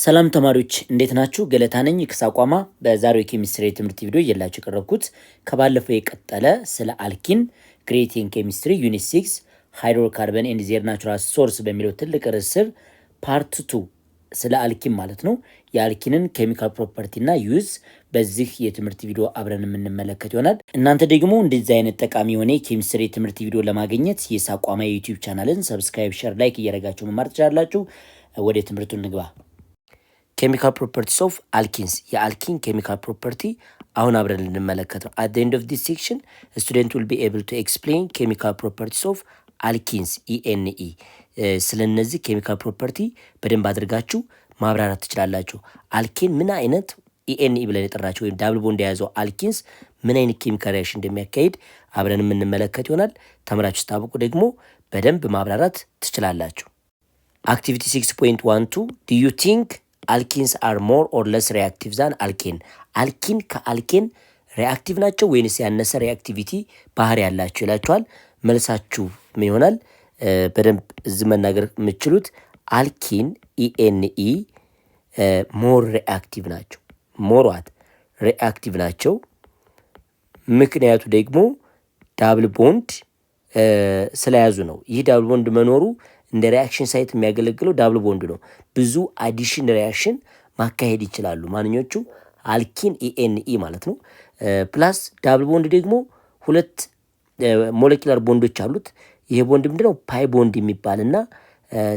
ሰላም ተማሪዎች እንዴት ናችሁ? ገለታ ነኝ ከሳቋማ። በዛሬው ኬሚስትሪ ትምህርት ቪዲዮ እየላችሁ ቀረብኩት ከባለፈው የቀጠለ ስለ አልኪን ክሪኤቲንግ ኬሚስትሪ ዩኒት 6 ሃይድሮካርበን ኤንድ ዜር ናቹራል ሶርስ በሚለው ትልቅ ርዕስ ስር ፓርት 2 ስለ አልኪን ማለት ነው የአልኪንን ኬሚካል ፕሮፐርቲ እና ዩዝ በዚህ የትምህርት ቪዲዮ አብረን የምንመለከት ይሆናል። እናንተ ደግሞ እንደዚህ አይነት ጠቃሚ የሆነ ኬሚስትሪ ትምህርት ቪዲዮ ለማግኘት የሳቋማ የዩቲዩብ ቻናልን ሰብስክራይብ፣ ሼር፣ ላይክ እያደረጋችሁ መማር ትችላላችሁ። ወደ ትምህርቱ እንግባ። ኬሚካል ፕሮፐርቲስ ኦፍ አልኪንስ የአልኪን ኬሚካል ፕሮፐርቲ አሁን አብረን ልንመለከት ነው። አት ዘ ኤንድ ኦፍ ዲስ ሴክሽን ስቱደንት ዊል ቢ ኤብል ቱ ኤክስፕሌን ኬሚካል ፕሮፐርቲስ ኦፍ አልኪንስ ኢኤንኢ። ስለነዚህ ኬሚካል ፕሮፐርቲ በደንብ አድርጋችሁ ማብራራት ትችላላችሁ። አልኪን ምን አይነት ኢኤንኢ ብለን የጠራቸው ወይም ዳብል ቦንድ የያዘው አልኪንስ ምን አይነት ኬሚካል ሪአክሽን እንደሚያካሂድ አብረን የምንመለከት ይሆናል። ተምራችሁ ስታበቁ ደግሞ በደንብ ማብራራት ትችላላችሁ። አክቲቪቲ 6.12 ዱ ዩ ቲንክ አልኪንስ አር ሞር ኦር ለስ ሪአክቲቭ ዛን አልኬን። አልኪን ከአልኬን ሪአክቲቭ ናቸው ወይንስ ያነሰ ሪአክቲቪቲ ባህሪ ያላቸው ይላችኋል። መልሳችሁ ምን ይሆናል? በደንብ እዚህ መናገር የምችሉት አልኪን ኢኤንኢ ሞር ሪአክቲቭ ናቸው። ሞሯት ሪአክቲቭ ናቸው። ምክንያቱ ደግሞ ዳብል ቦንድ ስለያዙ ነው። ይህ ዳብል ቦንድ መኖሩ እንደ ሪአክሽን ሳይት የሚያገለግለው ዳብል ቦንድ ነው። ብዙ አዲሽን ሪአክሽን ማካሄድ ይችላሉ። ማንኞቹ አልኪን ኢኤንኢ ማለት ነው። ፕላስ ዳብል ቦንድ ደግሞ ሁለት ሞለኪላር ቦንዶች አሉት። ይሄ ቦንድ ምንድነው? ፓይ ቦንድ የሚባል እና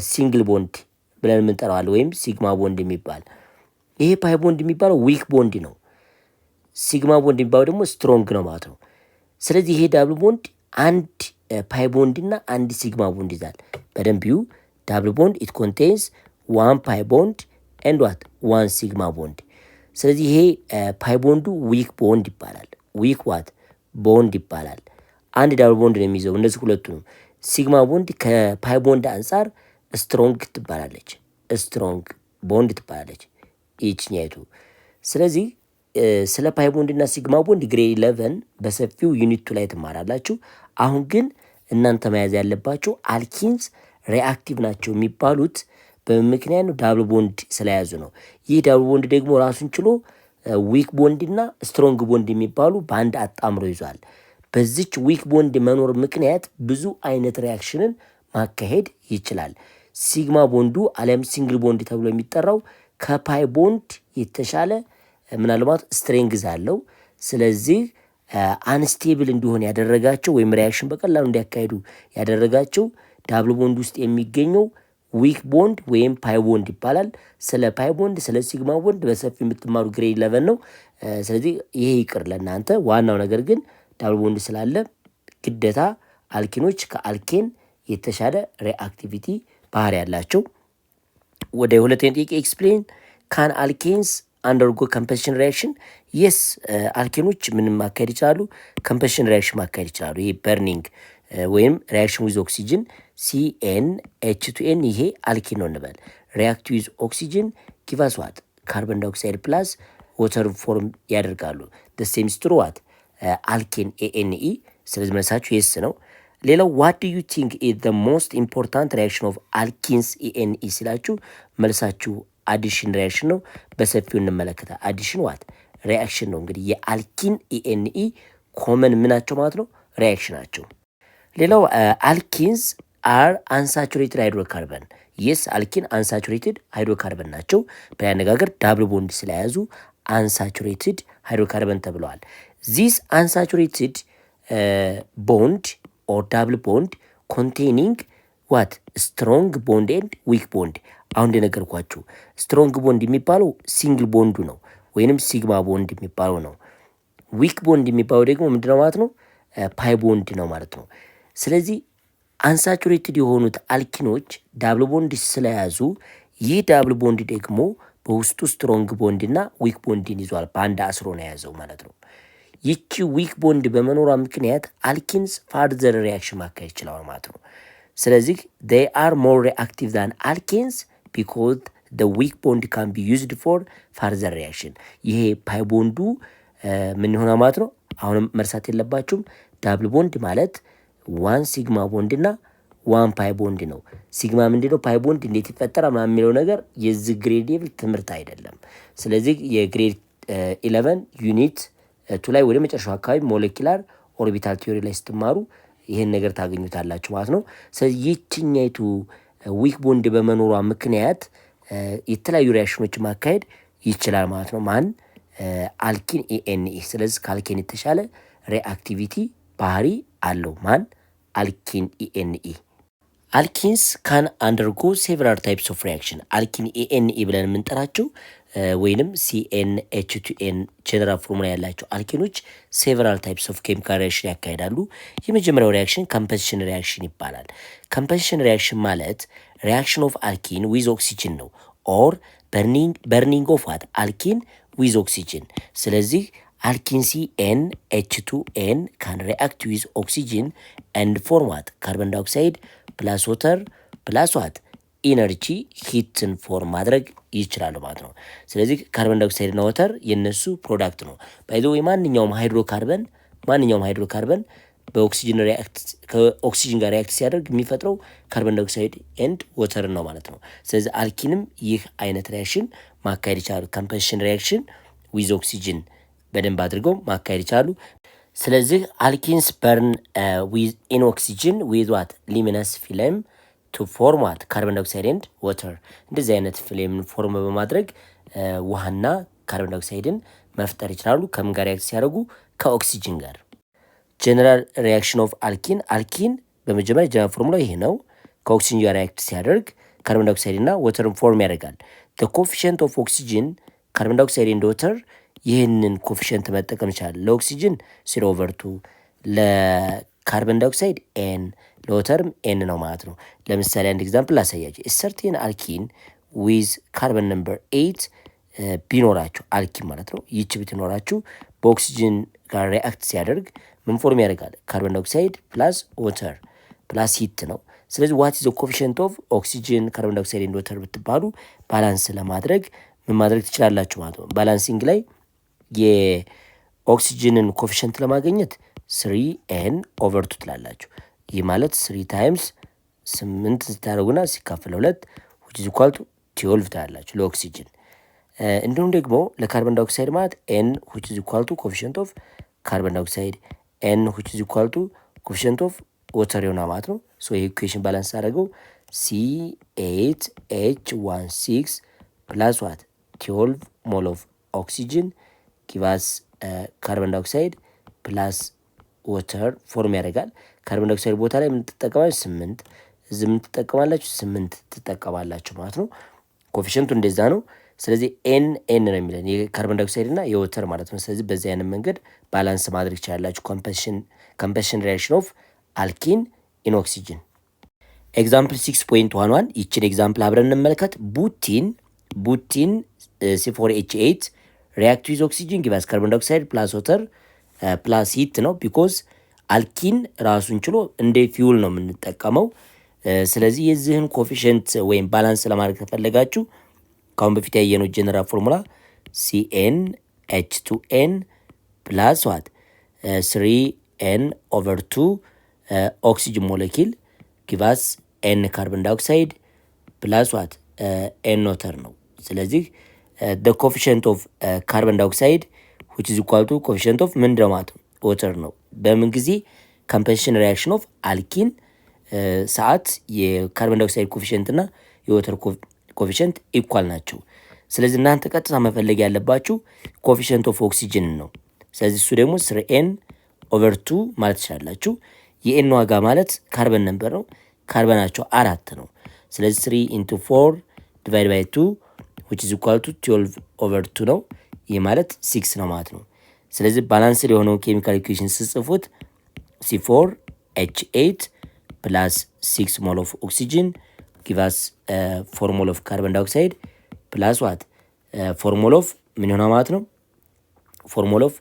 ሲንግል ቦንድ ብለን የምንጠራዋለን ወይም ሲግማ ቦንድ የሚባል። ይሄ ፓይ ቦንድ የሚባለው ዊክ ቦንድ ነው። ሲግማ ቦንድ የሚባለው ደግሞ ስትሮንግ ነው ማለት ነው። ስለዚህ ይሄ ዳብል ቦንድ አንድ ፓይ ቦንድ እና አንድ ሲግማ ቦንድ ይዛል። በደንብ ዩ ዳብል ቦንድ ኢት ኮንቴንስ ዋን ፓይ ቦንድ ኤንድ ዋት ዋን ሲግማ ቦንድ። ስለዚህ ይሄ ፓይ ቦንዱ ዊክ ቦንድ ይባላል። ዊክ ዋት ቦንድ ይባላል። አንድ ዳብል ቦንድ ነው የሚይዘው እነዚህ ሁለቱ ነው። ሲግማ ቦንድ ከፓይ ቦንድ አንጻር ስትሮንግ ትባላለች። ስትሮንግ ቦንድ ትባላለች ይችኛይቱ። ስለዚህ ስለ ፓይ ቦንድ እና ሲግማ ቦንድ ግሬድ 11 በሰፊው ዩኒቱ ላይ ትማራላችሁ። አሁን ግን እናንተ መያዝ ያለባቸው አልኪንስ ሪአክቲቭ ናቸው የሚባሉት በምክንያት ነው፣ ዳብል ቦንድ ስለያዙ ነው። ይህ ዳብል ቦንድ ደግሞ ራሱን ችሎ ዊክ ቦንድ እና ስትሮንግ ቦንድ የሚባሉ በአንድ አጣምሮ ይዟል። በዚች ዊክ ቦንድ መኖር ምክንያት ብዙ አይነት ሪአክሽንን ማካሄድ ይችላል። ሲግማ ቦንዱ አለም ሲንግል ቦንድ ተብሎ የሚጠራው ከፓይ ቦንድ የተሻለ ምናልባት ስትሬንግዝ አለው። ስለዚህ አንስቴብል እንዲሆን ያደረጋቸው ወይም ሪያክሽን በቀላሉ እንዲያካሄዱ ያደረጋቸው ዳብል ቦንድ ውስጥ የሚገኘው ዊክ ቦንድ ወይም ፓይ ቦንድ ይባላል። ስለ ፓይ ቦንድ ስለ ሲግማ ቦንድ በሰፊ የምትማሩ ግሬድ 11 ነው። ስለዚህ ይሄ ይቅር ለእናንተ። ዋናው ነገር ግን ዳብል ቦንድ ስላለ ግዴታ አልኪኖች ከአልኬን የተሻለ ሪአክቲቪቲ ባህሪ ያላቸው። ወደ ሁለተኛ ጥያቄ ኤክስፕሌን ካን አልኬንስ አንደርጎ ኮምፐሽን ሪያክሽን። የስ አልኬኖች ምንም ማካሄድ ይችላሉ፣ ኮምፐሽን ሪያክሽን ማካሄድ ይችላሉ። ይሄ በርኒንግ ወይም ሪያክሽን ዊዝ ኦክሲጅን ሲኤን ኤች2ኤን ይሄ አልኪን ነው እንበል። ሪያክት ዊዝ ኦክሲጅን ጊቫስ ዋት ካርቦን ዳይኦክሳይድ ፕላስ ወተር ፎርም ያደርጋሉ። ሴም ስትሩ ዋት አልኬን ኤኤንኢ። ስለዚህ መልሳችሁ የስ ነው። ሌላው ዋት ዱ ዩ ቲንክ ኢዝ ዘ ሞስት ኢምፖርታንት ሪያክሽን ኦፍ አልኪንስ ኢኤንኢ ሲላችሁ መልሳችሁ አዲሽን ሪያክሽን ነው። በሰፊው እንመለከታ። አዲሽን ዋት ሪያክሽን ነው። እንግዲህ የአልኪን ኢኤንኢ ኮመን ምናቸው ማለት ነው ሪያክሽን ናቸው። ሌላው አልኪንስ አር አንሳቹሬትድ ሃይድሮካርበን። የስ አልኪን አንሳቹሬትድ ሃይድሮካርበን ናቸው። በአነጋገር ዳብል ቦንድ ስለያዙ አንሳቹሬትድ ሃይድሮካርበን ተብለዋል። ዚስ አንሳቹሬትድ ቦንድ ኦር ዳብል ቦንድ ኮንቴኒንግ ዋት ስትሮንግ ቦንድ ኤንድ ዊክ ቦንድ። አሁን እንደነገርኳችሁ ስትሮንግ ቦንድ የሚባለው ሲንግል ቦንዱ ነው ወይንም ሲግማ ቦንድ የሚባለው ነው። ዊክ ቦንድ የሚባለው ደግሞ ምንድነው ማለት ነው? ፓይ ቦንድ ነው ማለት ነው። ስለዚህ አንሳቹሬትድ የሆኑት አልኪኖች ዳብል ቦንድ ስለያዙ ይህ ዳብል ቦንድ ደግሞ በውስጡ ስትሮንግ ቦንድ እና ዊክ ቦንድን ይዟል። በአንድ አስሮ ነው የያዘው ማለት ነው። ይቺ ዊክ ቦንድ በመኖሯ ምክንያት አልኪንስ ፋርዘር ሪያክሽን ማካሄድ ይችላል ማለት ነው። ስለዚህ they are more reactive than alkenes because the weak bond can be used for further reaction። ይሄ ፓይ ቦንዱ ምን ይሆናል ማለት ነው? አሁንም መርሳት የለባችሁም ዳብል ቦንድ ማለት ዋን ሲግማ ቦንድ እና 1 ፓይ ቦንድ ነው። ሲግማ ምንድነው? ፓይ ቦንድ እንዴት ይፈጠራል ምናምን የሚለው ነገር የዚህ ግሬድ ሌቭል ትምህርት አይደለም። ስለዚህ የግሬድ 11 ዩኒት 2 ላይ ወደ መጨረሻው አካባቢ ሞለኪላር ኦርቢታል ቲዮሪ ላይ ስትማሩ ይህን ነገር ታገኙታላችሁ ማለት ነው። ስለዚህ ይችኛይቱ ዊክ ቦንድ በመኖሯ ምክንያት የተለያዩ ሪያክሽኖች ማካሄድ ይችላል ማለት ነው። ማን? አልኪን ኢኤንኢ። ስለዚህ ከአልኪን የተሻለ ሪአክቲቪቲ ባህሪ አለው። ማን? አልኪን ኢኤንኢ። አልኪንስ ካን አንደርጎ ሴቨራል ታይፕስ ኦፍ ሪያክሽን። አልኪን ኢኤንኢ ብለን የምንጠራቸው ወይንም CnH2n ጀነራል ፎርሙላ ያላቸው አልኪኖች ሴቨራል ታይፕስ ኦፍ ኬሚካል ሪያክሽን ያካሄዳሉ። የመጀመሪያው ሪያክሽን ኮምፖዚሽን ሪያክሽን ይባላል። ኮምፖዚሽን ሪያክሽን ማለት ሪያክሽን ኦፍ አልኪን ዊዝ ኦክሲጅን ነው። ኦር በርኒንግ ኦፍ ዋት? አልኪን ዊዝ ኦክሲጅን። ስለዚህ አልኪን CnH2n ካን ሪአክት ዊዝ ኦክሲጅን ኤንድ ፎርም ዋት? ካርቦን ዳይኦክሳይድ ፕላስ ወተር ፕላስ ዋት? ኢነርጂ ሂትን ፎርም ማድረግ ይችላሉ ማለት ነው። ስለዚህ ካርቦን ዳይኦክሳይድ እና ወተር የነሱ ፕሮዳክት ነው። ባይዘ ወይ ማንኛውም ሃይድሮካርበን ከኦክሲጅን ጋር ሪያክት ሲያደርግ የሚፈጥረው ካርቦን ዳይኦክሳይድ ኤንድ ወተር ነው ማለት ነው። ስለዚህ አልኪንም ይህ አይነት ሪያክሽን ማካሄድ ይችላሉ። ኮምፖዚሽን ሪያክሽን ዊዝ ኦክሲጅን በደንብ አድርገው ማካሄድ ይችላሉ። ስለዚህ አልኪንስ በርን ኢን ኦክሲጅን ዊዝ ዋት? ሊሚነስ ፊለም ቱ ፎርም ዋት? ካርቦን ዳይኦክሳይድ ኤንድ ወተር። እንደዚህ አይነት ፍሌምን ፎርም በማድረግ ውሃና ካርቦን ዳይኦክሳይድን መፍጠር ይችላሉ። ከምን ጋር ሪያክት ሲያደርጉ? ከኦክሲጅን ጋር። ጀነራል ሪያክሽን ኦፍ አልኪን። አልኪን በመጀመሪያ ጀነራል ፎርሙላ ይሄ ነው። ከኦክሲጅን ጋር ሪያክት ሲያደርግ ካርቦን ዳይኦክሳይድ እና ወተርን ፎርም ያደርጋል። ኮፊሽንት ኦፍ ኦክሲጅን ካርቦን ዳይኦክሳይድ ኤንድ ወተር ይህንን ኮፊሽንት መጠቀም ይችላል። ለኦክሲጅን 0/2፣ ለካርቦን ዳይኦክሳይድ ኤን፣ ለወተርም ኤን ነው ማለት ነው። ለምሳሌ አንድ ኤግዛምፕል ላሳያችሁ። ሰርቴን አልኪን ዊዝ ካርቦን ነምበር 8 ቢኖራችሁ አልኪን ማለት ነው። ይቺ ብትኖራችሁ በኦክሲጅን ጋር ሪአክት ሲያደርግ ምን ፎርም ያደርጋል? ካርቦን ዳይኦክሳይድ ፕላስ ወተር ፕላስ ሂት ነው። ስለዚህ ዋት ኢዝ ኮፊሽንት ኦፍ ኦክሲጅን ካርቦን ዳይኦክሳይድ ኤንድ ወተር ብትባሉ ባላንስ ለማድረግ ምን ማድረግ ትችላላችሁ ማለት ነው። ባላንሲንግ ላይ የኦክሲጅንን ኮፊሽንት ለማግኘት 3n/2 ትላላችሁ። ይህ ማለት 3 ታይምስ 8 ስታደርጉና ሲካፈል 2 which is equal to 12 ትላላችሁ ለኦክሲጅን። እንዲሁም ደግሞ ለካርቦን ዳይኦክሳይድ ማለት n which is equal to ኮፊሽንት ኦፍ ካርቦን ዳይኦክሳይድ n which is equal to ኮፊሽንት ኦፍ ወተር ይሆናል ማለት ነው። ሶ ይሄ ኢኩዌሽን ባላንስ አደረገው C8H16 ፕላስ ዋት 12 ሞል ኦፍ ኦክሲጅን ጊቫስ ካርቦን ዳይኦክሳይድ ፕላስ ወተር ፎርም ያደርጋል። ካርቦን ዳይኦክሳይድ ቦታ ላይ ምን ትጠቀማላችሁ? 8። እዚህ ምን ትጠቀማላችሁ? 8 ትጠቀማላችሁ ማለት ነው። ኮፊሽንቱ እንደዛ ነው። ስለዚህ ኤን ነው የሚለን የካርቦን ዳይኦክሳይድ እና የወተር ማለት ነው። ስለዚህ በዚህ አይነት መንገድ ባላንስ ማድረግ ይችላላችሁ ኮምፖዚሽን ሪያክሽን ኦፍ አልኪን ኢን ኦክሲጅን። ኤግዛምፕል 6.11 ይችን ኤግዛምፕል አብረን እንመልከት። ቡቲን C4H8 ሪያክት ዊዝ ኦክሲጅን ጊቫስ ካርቦን ዳይኦክሳይድ ፕላስ ወተር ፕላስ ሂት ነው። ቢኮዝ አልኪን ራሱን ችሎ እንደ ፊውል ነው የምንጠቀመው። ስለዚህ የዚህን ኮፊሽንት ወይም ባላንስ ለማድረግ ተፈለጋችሁ ካሁን በፊት ያየነው ጀነራል ፎርሙላ CnH2n ፕላስ ዋት 3n/2 ኦክሲጅን ሞለኪል ጊቫስ ኤን ካርቦን ዳይኦክሳይድ ፕላስ ዋት ኤን ወተር ነው። ስለዚህ ኮፊሽንት ኦፍ ካርቦን ዳይኦክሳይድ which is equal to ኮፊሽንት ኦፍ ምንድነው ማለት ነው? ወተር ነው። በምን ጊዜ? ኮምፖዚሽን ሪያክሽን ኦፍ አልኪን ሰዓት የካርቦን ዳይኦክሳይድ ኮፊሽንት እና የወተር ኮፊሽንት ኢኳል ናቸው። ስለዚህ እናንተ ቀጥታ መፈለግ ያለባችሁ ኮፊሽንት ኦፍ ኦክሲጅን ነው። ስለዚህ እሱ ደግሞ 3n/2 ማለት ትችላላችሁ። የኤን ዋጋ ማለት ካርበን ነምበር ነው። ካርበናቸው 4 ነው። ስለዚህ 3 into 4 divided by 2 which is equal to 12/2 ነው። ይህ ማለት 6 ነው ማለት ነው። ስለዚህ ባላንስድ የሆነው ኬሚካል ኢኩዌሽን ስጽፉት C4H8 ፕላስ 6 ሞል ኦፍ ኦክሲጅን ጊቫስ 4 ሞል ኦፍ ካርቦን ዳይኦክሳይድ ፕላስ ዋት 4 ሞል ኦፍ ምን ይሆናል ማለት ነው? 4 ሞል ኦፍ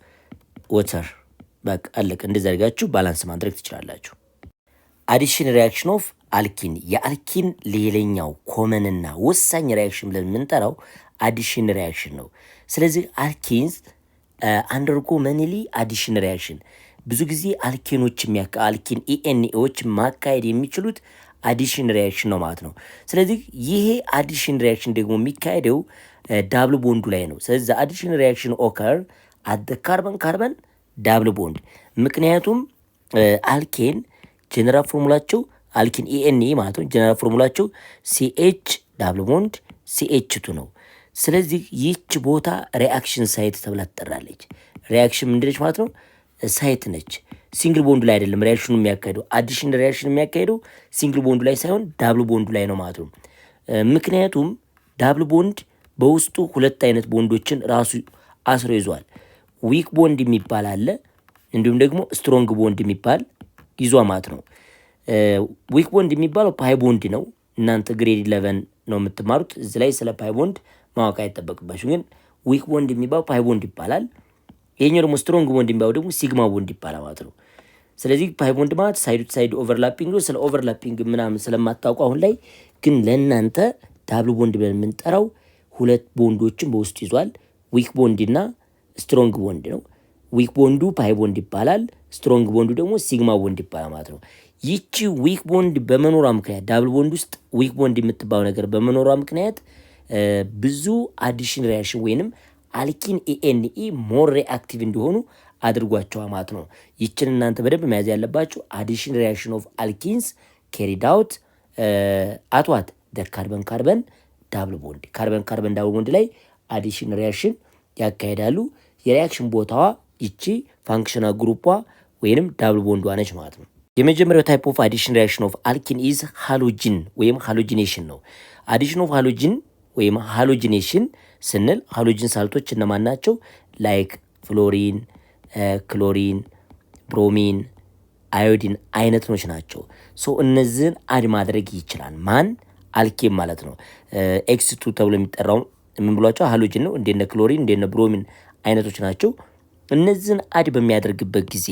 ወተር። በቃ አለቀ። እንደዛ አድርጋችሁ ባላንስ ማድረግ ትችላላችሁ። አዲሽን ሪያክሽን ኦፍ አልኪን። የአልኪን ሌላኛው ኮመንና ወሳኝ ሪያክሽን ብለን የምንጠራው አዲሽን ሪያክሽን ነው። ስለዚህ አልኪንስ አንደርጎ መኒሊ አዲሽን ሪያክሽን ብዙ ጊዜ አልኪን ኢኤንኤዎች ማካሄድ የሚችሉት አዲሽን ሪያክሽን ነው ማለት ነው። ስለዚህ ይሄ አዲሽን ሪያክሽን ደግሞ የሚካሄደው ዳብል ቦንዱ ላይ ነው። ስለዚህ አዲሽን ሪያክሽን ኦከር አት ካርበን ካርበን ዳብል ቦንድ። ምክንያቱም አልኬን ጀነራል ፎርሙላቸው አልኪን ኢኤንኤ ማለት ነው። ጀነራል ፎርሙላቸው ሲኤች ዳብል ቦንድ ሲኤች2 ነው። ስለዚህ ይህች ቦታ ሪአክሽን ሳይት ተብላ ትጠራለች። ሪአክሽን ምንድነች ማለት ነው? ሳይት ነች። ሲንግል ቦንዱ ላይ አይደለም ሪያክሽኑ የሚያካሄደው። አዲሽን ሪያክሽን የሚያካሄደው ሲንግል ቦንዱ ላይ ሳይሆን ዳብል ቦንዱ ላይ ነው ማለት ነው። ምክንያቱም ዳብል ቦንድ በውስጡ ሁለት አይነት ቦንዶችን ራሱ አስሮ ይዟል። ዊክ ቦንድ የሚባል አለ፣ እንዲሁም ደግሞ ስትሮንግ ቦንድ የሚባል ይዟ ማለት ነው። ዊክ ቦንድ የሚባለው ፓይ ቦንድ ነው። እናንተ ግሬድ 11 ነው የምትማሩት። እዚህ ላይ ስለ ፓይ ቦንድ ማወቅ አይጠበቅባችሁ። ግን ዊክ ቦንድ የሚባለው ፓይ ቦንድ ይባላል። ይሄኛው ደግሞ ስትሮንግ ቦንድ የሚባለው ደግሞ ሲግማ ቦንድ ይባላል ማለት ነው። ስለዚህ ፓይ ቦንድ ማለት ሳይድ ቱ ሳይድ ኦቨርላፒንግ ነው። ስለ ኦቨርላፒንግ ምናምን ስለማታውቁ አሁን ላይ ግን ለእናንተ ዳብል ቦንድ ብለን የምንጠራው ሁለት ቦንዶችን በውስጡ ይዟል። ዊክ ቦንድ እና ስትሮንግ ቦንድ ነው። ዊክ ቦንዱ ፓይ ቦንድ ይባላል። ስትሮንግ ቦንዱ ደግሞ ሲግማ ቦንድ ይባላል ማለት ነው። ይቺ ዊክ ቦንድ በመኖሯ ምክንያት ዳብል ቦንድ ውስጥ ዊክ ቦንድ የምትባለው ነገር በመኖሯ ምክንያት ብዙ አዲሽን ሪያክሽን ወይንም አልኪን ኢኤንኢ ሞር ሪአክቲቭ እንዲሆኑ አድርጓቸዋል ማለት ነው። ይችን እናንተ በደንብ መያዝ ያለባችሁ አዲሽን ሪያክሽን ኦፍ አልኪንስ ካሪድ አውት አትዋት ደ ካርበን ካርበን ዳብል ቦንድ። ካርበን ካርበን ዳብል ቦንድ ላይ አዲሽን ሪያክሽን ያካሄዳሉ። የሪያክሽን ቦታዋ ይቺ ፋንክሽናል ግሩፓ ወይንም ዳብል ቦንዷ ነች ማለት ነው። የመጀመሪያው ታይፕ ኦፍ አዲሽን ሪያክሽን ኦፍ አልኪን ኢዝ ሃሎጂን ወይም ሃሎጂኔሽን ነው። አዲሽን ኦፍ ሃሎጂን ወይም ሃሎጂኔሽን ስንል ሃሎጂን ሳልቶች እነማን ናቸው? ላይክ ፍሎሪን፣ ክሎሪን፣ ብሮሚን፣ አዮዲን አይነቶች ናቸው። ሶ እነዚህን አድ ማድረግ ይችላል ማን? አልኬን ማለት ነው። ኤክስ2 ተብሎ የሚጠራው ምን ብሏቸው? ሃሎጂን ነው። እንደነ ክሎሪን እንደነ ብሮሚን አይነቶች ናቸው። እነዚህን አድ በሚያደርግበት ጊዜ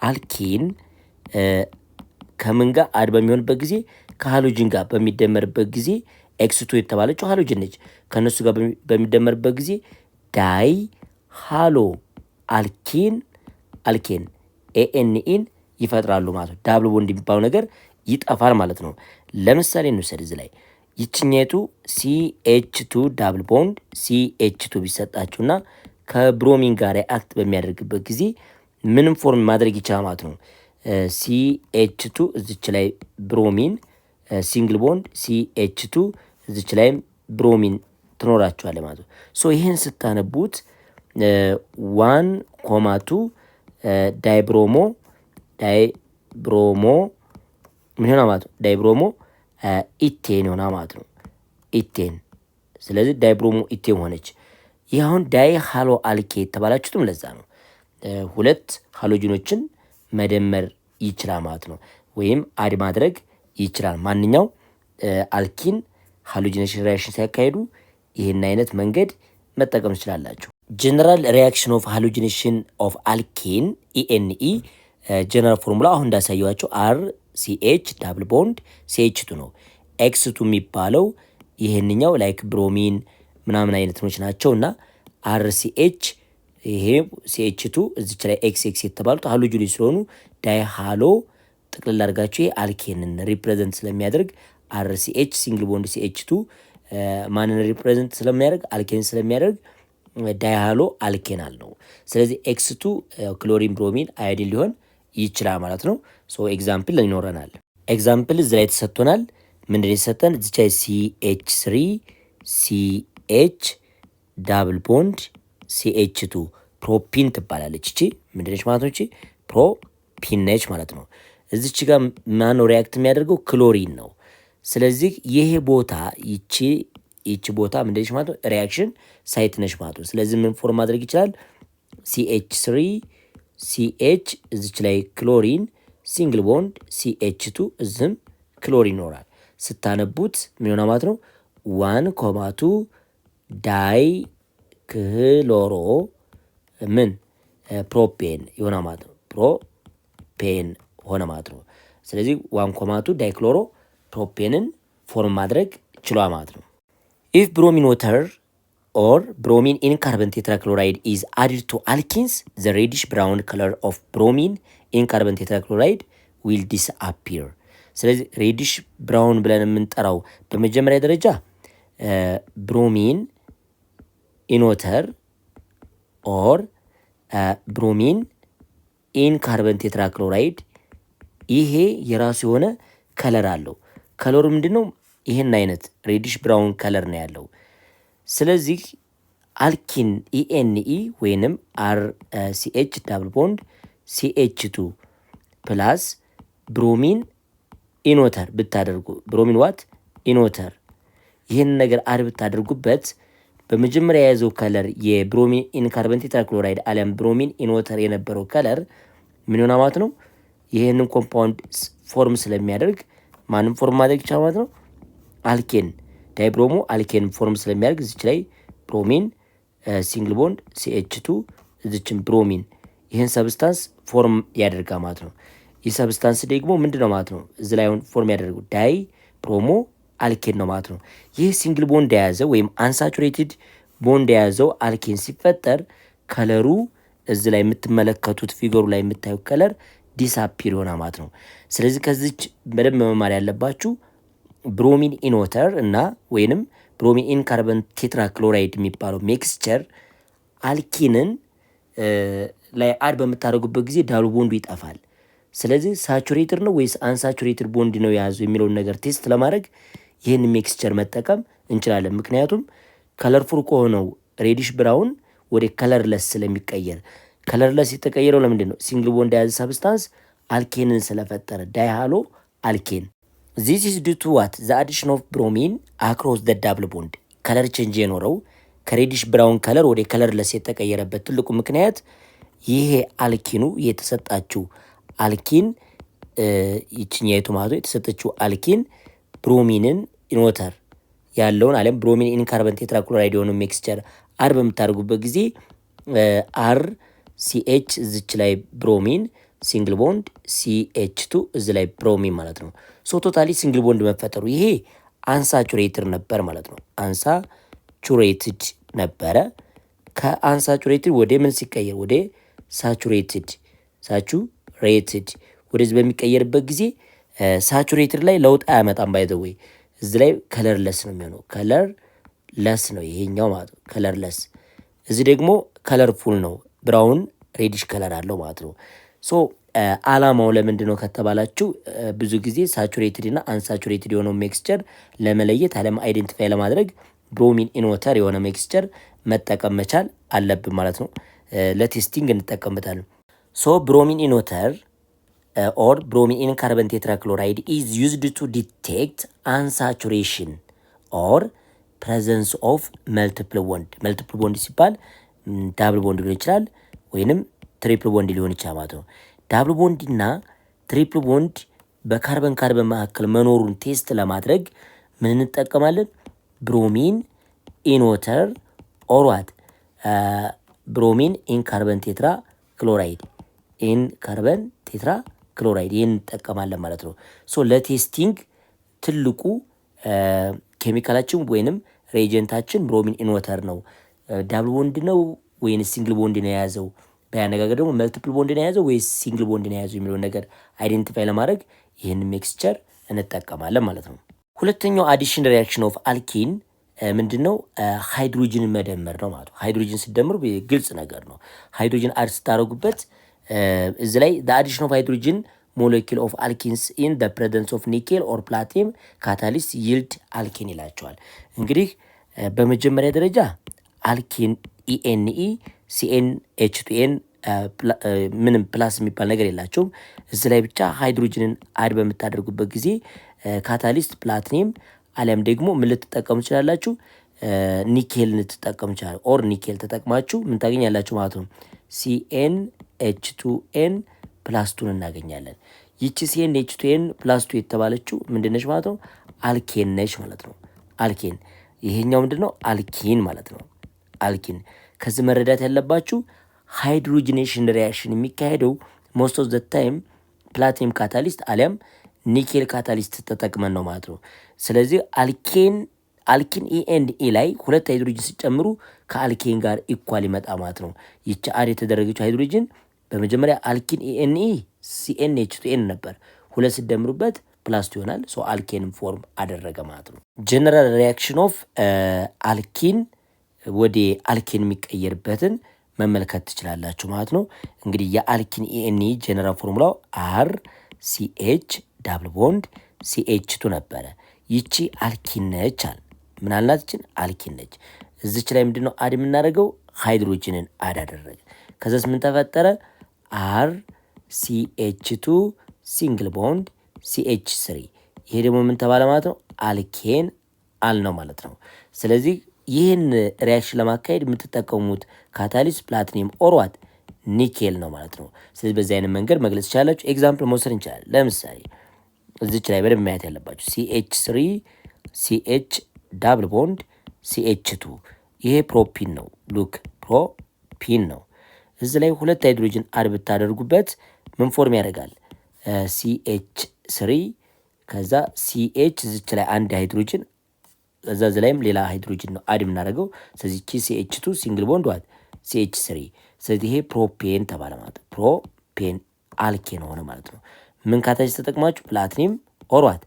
አልኬን ከምን ጋር አድ በሚሆንበት ጊዜ ከሃሎጂን ጋር በሚደመርበት ጊዜ ኤክስ2 የተባለችው ሃሎጂን ነች። ከነሱ ጋር በሚደመርበት ጊዜ ዳይ ሃሎ አልኬን ኤኤንኢን ይፈጥራሉ ማለት ነው። ዳብል ቦንድ የሚባለው ነገር ይጠፋል ማለት ነው። ለምሳሌ እንውሰድ እዚህ ላይ ይችኛቱ ሲኤች2 ዳብል ቦንድ ሲኤች2 ቢሰጣችሁና ከብሮሚን ጋር አክት በሚያደርግበት ጊዜ ምንም ፎርም ማድረግ ይችላል ማለት ነው። ሲኤች2 እዚች ላይ ብሮሚን ሲንግል ቦንድ ሲኤች2 እዚች ላይም ብሮሚን ትኖራችኋለ ማለት ነው። ሶ ይህን ስታነቡት 1,2 ዳይብሮሞ ምን ሆና ማለት ነው? ዳይብሮሞ ኢቴን ሆና ማለት ነው። ኢቴን። ስለዚህ ዳይብሮሞ ኢቴን ሆነች። ይህ አሁን ዳይ ሃሎ አልኬ የተባላችሁትም ለዛ ነው። ሁለት ሃሎጂኖችን መደመር ይችላል ማለት ነው። ወይም አድ ማድረግ ይችላል። ማንኛው አልኪን ሃሎጂኔሽን ሪያክሽን ሲያካሄዱ ይህን አይነት መንገድ መጠቀም ትችላላችሁ። ጀነራል ሪያክሽን ኦፍ ሃሎጂኔሽን ኦፍ አልኪን ኢኤንኢ ጀነራል ፎርሙላ አሁን እንዳሳየዋቸው አር ሲኤች ዳብል ቦንድ ሲኤች2 ነው። ኤክስ2 የሚባለው ይህንኛው ላይክ ብሮሚን ምናምን አይነቶች ናቸው እና አር ሲኤች ይሄ ሲኤች2 እዚች ላይ ኤክስ ኤክስ የተባሉት ሃሎጂን ስለሆኑ ዳይ ሃሎ ጥቅልል አድርጋችሁ ይሄ አልኬንን ሪፕሬዘንት ስለሚያደርግ አር ሲኤች ሲንግል ቦንድ ሲኤች2 ማንን ሪፕሬዘንት ስለሚያደርግ አልኬን ስለሚያደርግ ዳይሃሎ አልኬናል ነው። ስለዚህ ኤክስ2 ክሎሪን፣ ብሮሚን፣ አዮዲን ሊሆን ይችላል ማለት ነው። ሶ ኤግዛምፕል ይኖረናል። ኤግዛምፕል እዚህ ላይ ተሰጥቶናል። ምንድን የተሰጠን እዚች ላይ ሲኤች3 ሲኤች ዳብል ቦንድ ሲኤች2 ፕሮፒን ትባላለች። እቺ ምንድነች ማለት ነው? እቺ ፕሮፒን ነች ማለት ነው። እዚች ጋር ማነው ሪያክት የሚያደርገው? ክሎሪን ነው። ስለዚህ ይሄ ቦታ ይቺ ቦታ ምንድነች ማለት ነው? ሪያክሽን ሳይት ነች ማለት ነው። ስለዚህ ምን ፎርም ማድረግ ይችላል? ሲኤች3 ሲኤች እዚች ላይ ክሎሪን ሲንግል ቦንድ ሲኤች2 እዚህም ክሎሪን ይኖራል። ስታነቡት ምን ሆና ማለት ነው? 1,2 ዳይ ክሎሮ ምን ፕሮፔን የሆነ ማለት ነው። ፕሮፔን ሆነ ማለት ነው። ስለዚህ 1,2 ዳይክሎሮ ፕሮፔንን ፎርም ማድረግ ችሏል ማለት ነው። ኢፍ ብሮሚን ወተር ኦር ብሮሚን ኢን ካርበን ቴትራክሎራይድ ኢዝ አድድ ቱ አልኪንስ ዘ ሬዲሽ ብራውን ከለር ኦፍ ብሮሚን ኢን ካርበን ቴትራክሎራይድ ዊል ዲስአፒር። ስለዚህ ሬዲሽ ብራውን ብለን የምንጠራው በመጀመሪያ ደረጃ ብሮሚን ኢንወተር ኦር ብሮሚን ኢን ካርበን ቴትራክሎራይድ ይሄ የራሱ የሆነ ከለር አለው። ከለሩ ምንድን ነው? ይህን አይነት ሬዲሽ ብራውን ከለር ነው ያለው። ስለዚህ አልኪን ኢኤንኢ ወይንም RCH ዳብል ቦንድ CH2 ፕላስ ብሮሚን ኢንወተር ብታደርጉ ብሮሚን ዋት ኢንወተር ይህን ነገር ብታደርጉበት በመጀመሪያ የያዘው ከለር የብሮሚን ኢን ካርበን ቴትራክሎራይድ አሊያም ብሮሚን ኢንወተር የነበረው ከለር ምን ሆነ ማለት ነው? ይህንን ኮምፓውንድ ፎርም ስለሚያደርግ ማንም ፎርም ማድረግ ይቻላል ማለት ነው። አልኬን ዳይብሮሞ አልኬን ፎርም ስለሚያደርግ እዚች ላይ ብሮሚን ሲንግል ቦንድ CH2 እዚችን ብሮሚን ይህን ሰብስታንስ ፎርም ያደርጋ ማለት ነው። ይህ ሰብስታንስ ደግሞ ምንድነው ማለት ነው? እዚህ ላይ ፎርም ያደርገው ዳይ ብሮሞ አልኬን ነው ማለት ነው። ይህ ሲንግል ቦንድ የያዘው ወይም አንሳቹሬትድ ቦንድ የያዘው አልኬን ሲፈጠር ከለሩ እዚህ ላይ የምትመለከቱት ፊገሩ ላይ የምታዩት ከለር ዲስአፒር ይሆናል ማለት ነው። ስለዚህ ከዚች በደንብ መማር ያለባችሁ ብሮሚን ኢንወተር እና ወይንም ብሮሚን ኢን ካርበን ቴትራክሎራይድ የሚባለው ሜክስቸር አልኪንን ላይ አድ በምታደርጉበት ጊዜ ዳብል ቦንዱ ይጠፋል። ስለዚህ ሳቹሬትድ ነው ወይስ አንሳቹሬትድ ቦንድ ነው የያዘው የሚለውን ነገር ቴስት ለማድረግ ይህን ሜክስቸር መጠቀም እንችላለን። ምክንያቱም ከለርፉል ከሆነው ሬዲሽ ብራውን ወደ ከለርለስ ስለሚቀየር ከለርለስ የተቀየረው ለምንድን ነው? ሲንግል ቦንድ የያዘ ሰብስታንስ አልኬንን ስለፈጠረ ዳይሃሎ አልኬን። ዚስ ኢዝ ዱ ቱ ዋት ዘ አዲሽን ኦፍ ብሮሚን አክሮስ ዘ ዳብል ቦንድ ከለር ቼንጅ የኖረው ከሬዲሽ ብራውን ከለር ወደ ከለርለስ የተቀየረበት ትልቁ ምክንያት ይሄ አልኪኑ የተሰጣችው አልኪን ይችኛይቱ ማለት የተሰጠችው አልኪን ብሮሚንን ኢንወተር ያለውን አለም ብሮሚን ኢን ካርበን ቴትራክሎራይድ የሆነው ሜክስቸር አድ በምታደርጉበት ጊዜ RCH እዚች ላይ ብሮሚን ሲንግል ቦንድ CH2 እዚ ላይ ብሮሚን ማለት ነው። ሶ ቶታሊ ሲንግል ቦንድ መፈጠሩ ይሄ አንሳቹሬትድ ነበር ማለት ነው። አንሳቹሬትድ ነበረ። ከአንሳቹሬትድ ወደ ምን ሲቀየር ወደ ሳቹሬትድ ወደዚህ በሚቀየርበት ጊዜ ሳቹሬትድ ላይ ለውጥ አያመጣም። ባይ ዘ ዌይ እዚ ላይ ከለርለስ ነው የሚሆነው። ከለርለስ ነው ይሄኛው ማለት ነው። ከለርለስ እዚህ ደግሞ ከለርፉል ነው። ብራውን ሬዲሽ ከለር አለው ማለት ነው። ሶ አላማው ለምንድን ነው ከተባላችሁ ብዙ ጊዜ ሳቹሬትድ እና አንሳቹሬትድ የሆነው ሜክስቸር ለመለየት አለም አይዴንቲፋይ ለማድረግ ብሮሚን ኢንወተር የሆነ ሜክስቸር መጠቀም መቻል አለብን ማለት ነው። ለቴስቲንግ እንጠቀምበታለን። ሶ ብሮሚን ኢንወተር ኦር ብሮሚን ኢን ካርበን ቴትራክሎራይድ ኢዝ ዩዝድ ቱ ዲቴክት አንሳቹሬሽን ኦር ፕሬዘንስ ኦፍ መልቲፕል ቦንድ። መልቲፕል ቦንድ ሲባል ዳብል ቦንድ ሊሆን ይችላል ወይንም ትሪፕል ቦንድ ሊሆን ይችላል ማለት ነው። ዳብል ቦንድ እና ትሪፕል ቦንድ በካርበን መካከል መኖሩን ቴስት ለማድረግ ምን እንጠቀማለን? ብሮሚን ኢንወተር ኦር ዋት ብሮሚን ኢን ካርበን ቴትራ ክሎራይድ ይህን እንጠቀማለን ማለት ነው። ሶ ለቴስቲንግ ትልቁ ኬሚካላችን ወይንም ሬጀንታችን ብሮሚን ኢንወተር ነው። ዳብል ቦንድ ነው ወይስ ሲንግል ቦንድ ነው የያዘው? በያነጋገር ደግሞ መልቲፕል ቦንድ ነው የያዘው ወይስ ሲንግል ቦንድ ነው የያዘው የሚለውን ነገር አይዴንቲፋይ ለማድረግ ይህን ሜክስቸር እንጠቀማለን ማለት ነው። ሁለተኛው አዲሽን ሪያክሽን ኦፍ አልኪን ምንድነው? ሃይድሮጅን መደመር ነው ማለት ነው። ሃይድሮጅን ሲደምሩ ግልጽ ነገር ነው። ሃይድሮጅን አድ ስታደርጉበት እዚ ላይ the addition of hydrogen molecule of alkenes in the presence of nickel or platinum catalyst yield alkene ይላቸዋል። እንግዲህ በመጀመሪያ ደረጃ አልኬን ኢኤንኢ CnH2n ምንም ፕላስ የሚባል ነገር የላቸውም። እዚ ላይ ብቻ ሃይድሮጅንን አድ በምታደርጉበት ጊዜ ካታሊስት ፕላቲኒየም አሊያም ደግሞ ምን ልትጠቀሙ ትችላላችሁ? ኒኬል ልትጠቀሙ ይችላል። ኦር ኒኬል ተጠቅማችሁ ምን ታገኛላችሁ ማለት ነው? CnH2n ፕላስ 2 እናገኛለን። ይቺ CnH2n ፕላስ 2 የተባለችው ምንድነች ማለት ነው? አልኬን ነች ማለት ነው። አልኬን ይሄኛው ምንድነው? አልኪን ማለት ነው። አልኪን ከዚህ መረዳት ያለባችሁ ሃይድሮጂኔሽን ሪያክሽን የሚካሄደው ሞስት ኦፍ ዘ ታይም ፕላቲኒየም ካታሊስት አሊያም ኒኬል ካታሊስት ተጠቅመን ነው ማለት ነው። ስለዚህ አልኪን ኢኤንኢ ላይ ሁለት ሃይድሮጅን ሲጨምሩ ከአልኬን ጋር ኢኳል ይመጣ ማለት ነው። ይቺ አድ የተደረገችው ሃይድሮጅን በመጀመሪያ አልኪን ኢኤንኢ CnH2n ነበር። ሁለት ሲደምሩበት ፕላስ ቱ ይሆናል። ሶ አልኬንን ፎርም አደረገ ማለት ነው። ጀነራል ሪያክሽን ኦፍ አልኪን ወደ አልኬን የሚቀየርበትን መመልከት ትችላላችሁ ማለት ነው። እንግዲህ የአልኪን ኢኤንኢ ጀነራል ፎርሙላው አር ሲኤች ዳብል ቦንድ ሲኤች2 ነበረ። ይቺ አልኪን ነች አለ። ምን አልናትችን? አልኪን ነች። እዚች ላይ ምንድነው አድ የምናደርገው? ሃይድሮጅንን አድ አደረገ። ከዛስ ምን ተፈጠረ? አር ሲኤች2 ሲንግል ቦንድ ሲኤች3። ይሄ ደግሞ ምን ተባለ ማለት ነው? አልኬን አልነው ማለት ነው። ስለዚህ ይህን ሪያክሽን ለማካሄድ የምትጠቀሙት ካታሊስት ፕላቲኒየም ኦር ዋት ኒኬል ነው ማለት ነው። ስለዚህ በዚህ አይነት መንገድ መግለጽ ይቻላችሁ። ኤግዛምፕል መውሰድ እንችላለን። ለምሳሌ እዚች ላይ በደንብ ማየት ያለባችሁ ሲኤች3 ሲኤች ዳብል ቦንድ ሲኤች2 ይሄ ፕሮፒን ነው። ሉክ ፕሮፒን ነው። እዚህ ላይ ሁለት ሃይድሮጅን አድ ብታደርጉበት ምን ፎርም ያደርጋል? ሲኤች3 ከዛ ሲኤች እዚች ላይ አንድ ሃይድሮጅን እዛ ላይም ሌላ ሃይድሮጅን ነው አድ የምናደርገው። ስለዚህ ሲኤች2 ሲንግል ቦንድ ዋት ሲኤች3። ስለዚህ ይሄ ፕሮፔን ተባለ ማለት ነው። ፕሮፔን አልኬን ሆነ ማለት ነው። ምን ካታሊስት ተጠቅማችሁ? ፕላቲኒየም ኦር ዋት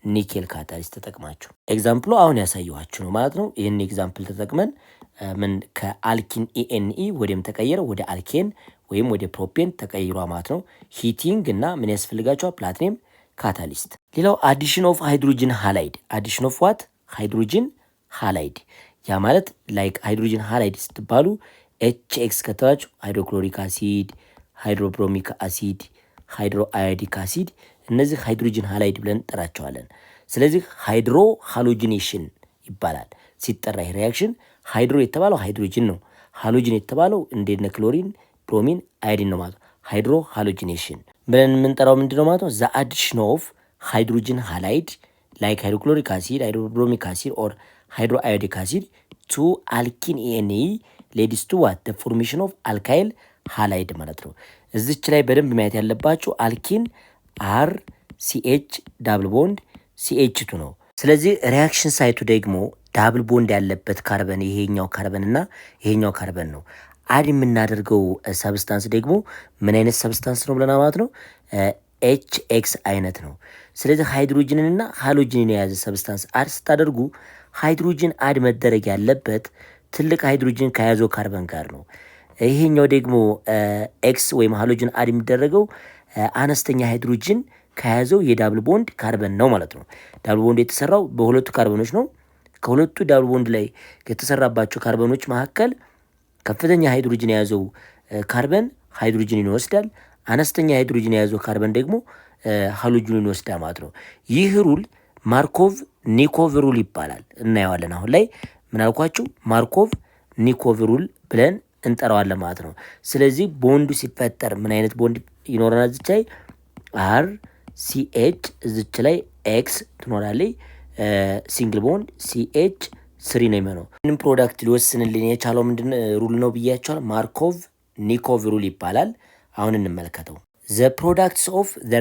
ኒኬል ካታሊስት ተጠቅማችሁ። ኤግዛምፕሉ አሁን ያሳየኋችሁ ነው ማለት ነው። ይህን ኤግዛምፕል ተጠቅመን ምን ከአልኪን ኢኤንኢ ወደም ተቀየረ ወደ አልኬን ወይም ወደ ፕሮፔን ተቀይሯ ማለት ነው። ሂቲንግ እና ምን ያስፈልጋቸዋል? ፕላቲኒየም ካታሊስት። ሌላው አዲሽን ኦፍ ሃይድሮጅን ሃላይድ። አዲሽን ኦፍ ዋት? ሃይድሮጅን ሃላይድ። ያ ማለት ላይክ ሃይድሮጅን ሃላይድ ስትባሉ ኤችኤክስ ከተባችሁ ሃይድሮክሎሪክ አሲድ፣ ሃይድሮብሮሚክ አሲድ፣ ሃይድሮ አዮዲክ አሲድ እነዚህ ሃይድሮጅን ሃላይድ ብለን እንጠራቸዋለን። ስለዚህ ሃይድሮ ሃሎጂኔሽን ይባላል ሲጠራ። ይህ ሪያክሽን ሃይድሮ የተባለው ሃይድሮጅን ነው። ሃሎጂን የተባለው እንደነ ክሎሪን፣ ብሮሚን፣ አዮዲን ነው ማለት ነው። ሃይድሮ ሃሎጂኔሽን ብለን የምንጠራው ምንድነው ማለት ነው? ዘ አዲሽን ኦፍ ሃይድሮጅን ሃላይድ ላይክ ሃይድሮክሎሪክ አሲድ፣ ሃይድሮብሮሚክ አሲድ ኦር ሃይድሮ አዮዲክ አሲድ ቱ አልኪን ኢኤንኢ ሌዲስ ቱ ዋት ዘ ፎርሜሽን ኦፍ አልካይል ሃላይድ ማለት ነው። እዚች ላይ በደንብ ማየት ያለባችሁ አልኪን አር ሲኤች ዳብል ቦንድ ሲኤች2 ነው። ስለዚህ ሪያክሽን ሳይቱ ደግሞ ዳብል ቦንድ ያለበት ካርበን ይሄኛው ካርበን እና ይሄኛው ካርበን ነው። አድ የምናደርገው ሰብስታንስ ደግሞ ምን አይነት ሰብስታንስ ነው ብለና ማለት ነው? ኤች ኤክስ አይነት ነው። ስለዚህ ሃይድሮጅንን እና ሃሎጅንን የያዘ ሰብስታንስ አድ ስታደርጉ ሃይድሮጅን አድ መደረግ ያለበት ትልቅ ሃይድሮጅን ከያዘው ካርበን ጋር ነው። ይሄኛው ደግሞ ኤክስ ወይም ሃሎጅን አድ የሚደረገው አነስተኛ ሃይድሮጅን ከያዘው የዳብል ቦንድ ካርበን ነው ማለት ነው። ዳብል ቦንድ የተሰራው በሁለቱ ካርበኖች ነው። ከሁለቱ ዳብል ቦንድ ላይ የተሰራባቸው ካርበኖች መካከል ከፍተኛ ሃይድሮጅን የያዘው ካርበን ሃይድሮጅንን ይወስዳል። አነስተኛ ሃይድሮጅን የያዘው ካርበን ደግሞ ሃሎጅንን ይወስዳል ማለት ነው። ይህ ሩል ማርኮቭ ኒኮቭ ሩል ይባላል። እናየዋለን። አሁን ላይ ምን አልኳችሁ? ማርኮቭ ኒኮቭ ሩል ብለን እንጠራዋለን ማለት ነው። ስለዚህ ቦንዱ ሲፈጠር ምን አይነት ቦንድ ይኖረናል? እዚች ላይ አር ሲኤች እዚች ላይ ኤክስ ትኖራለች። ሲንግል ቦንድ ሲኤች 3 ነው የሚሆነው። ምንም ፕሮዳክት ሊወስንልን የቻለው ምንድን ሩል ነው ብያቸዋል። ማርኮቭ ኒኮቭ ሩል ይባላል። አሁን እንመልከተው። the products of the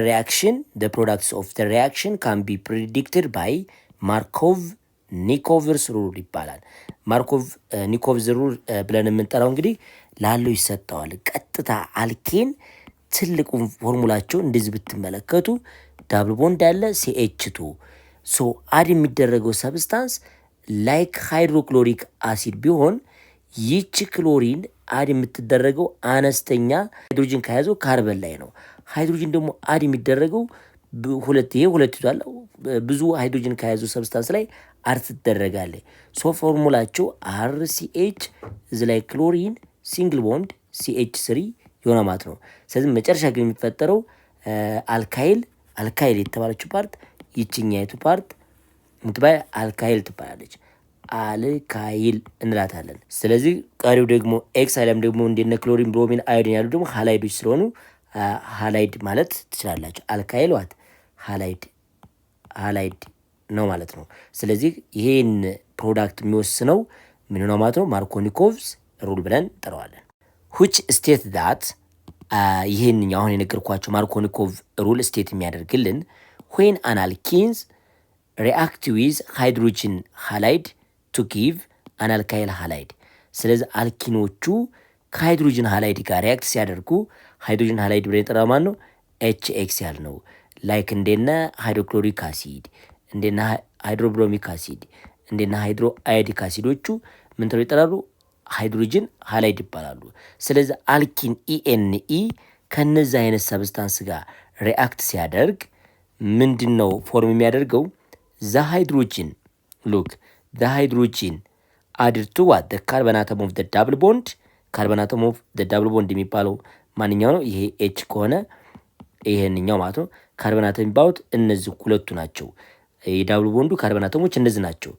reaction can be predicted by Markov ኒኮቭስ ሩል ይባላል። ማርኮቭ ኒኮቭስ ሩል ብለን የምንጠራው እንግዲህ ላለው ይሰጠዋል። ቀጥታ አልኬን ትልቁን ፎርሙላቸው እንደዚህ ብትመለከቱ ዳብል ቦንድ ያለ ሲኤች2 ሶ አድ የሚደረገው ሰብስታንስ ላይክ ሃይድሮክሎሪክ አሲድ ቢሆን ይቺ ክሎሪን አድ የምትደረገው አነስተኛ ሃይድሮጅን ከያዘው ካርበን ላይ ነው። ሃይድሮጅን ደግሞ አድ የሚደረገው ሁለት ይዟል ብዙ ሃይድሮጅን ከያዘው ሰብስታንስ ላይ አድ ትደረጋለች። ሶ ፎርሙላቸው አርሲኤች እዚህ ላይ ክሎሪን ሲንግል ቦንድ ሲኤች3 የሆነ ማለት ነው። ስለዚህ መጨረሻ ግን የሚፈጠረው አልካይል የተባለችው ፓርት ይችኛይቱ ፓርት ምትባይ አልካይል ትባላለች። አልካይል እንላታለን። ስለዚህ ቀሪው ደግሞ ኤክስ አሊያም ደግሞ እንደነ ክሎሪን፣ ብሮሚን፣ አዮዲን ያሉ ደግሞ ሃላይዶች ስለሆኑ ሃላይድ ማለት ትችላላችሁ። አልካይል ዋት ሃላይድ ነው ማለት ነው። ስለዚህ ይሄን ፕሮዳክት የሚወስነው ምን ነው ማለት ነው? ማርኮኒኮቭስ ሩል ብለን እንጠራዋለን። which state that ይሄን አሁን የነገርኳችሁ ማርኮኒኮቭ ሩል ስቴት የሚያደርግልን when an alkenes react with hydrogen halide to give an alkyl halide። ስለዚህ አልኪኖቹ ከሃይድሮጅን ሃላይድ ጋር ሪያክት ሲያደርጉ ሃይድሮጅን ሃላይድ ብለን የጠራው ማን ነው? ኤችኤክስ ያል ነው። ላይክ እንደነ ሃይድሮክሎሪክ አሲድ፣ እንደነ ሃይድሮብሮሚክ አሲድ፣ እንደነ ሃይድሮ አዮዲክ አሲዶቹ ምን ተብለው ይጠራሉ? ሃይድሮጅን ሃላይድ ይባላሉ። ስለዚህ አልኪን ኢኤንኢ ከነዚህ አይነት ሰብስታንስ ጋር ሪአክት ሲያደርግ ምንድን ነው ፎርም የሚያደርገው? ዘ ሃይድሮጂን ሉክ ዘ ሃይድሮጂን አድድ ቱ ዋት ዘ ካርበን አተም ኦፍ ዘ ዳብል ቦንድ። ካርበን አተም ኦፍ ዘ ዳብል ቦንድ የሚባለው ማንኛው ነው? ይሄ ኤች ከሆነ ይሄንኛው ማለት ነው። ካርበን አተም የሚባሉት እነዚህ ሁለቱ ናቸው። የዳብል ቦንዱ ካርበን አተሞች እነዚህ ናቸው።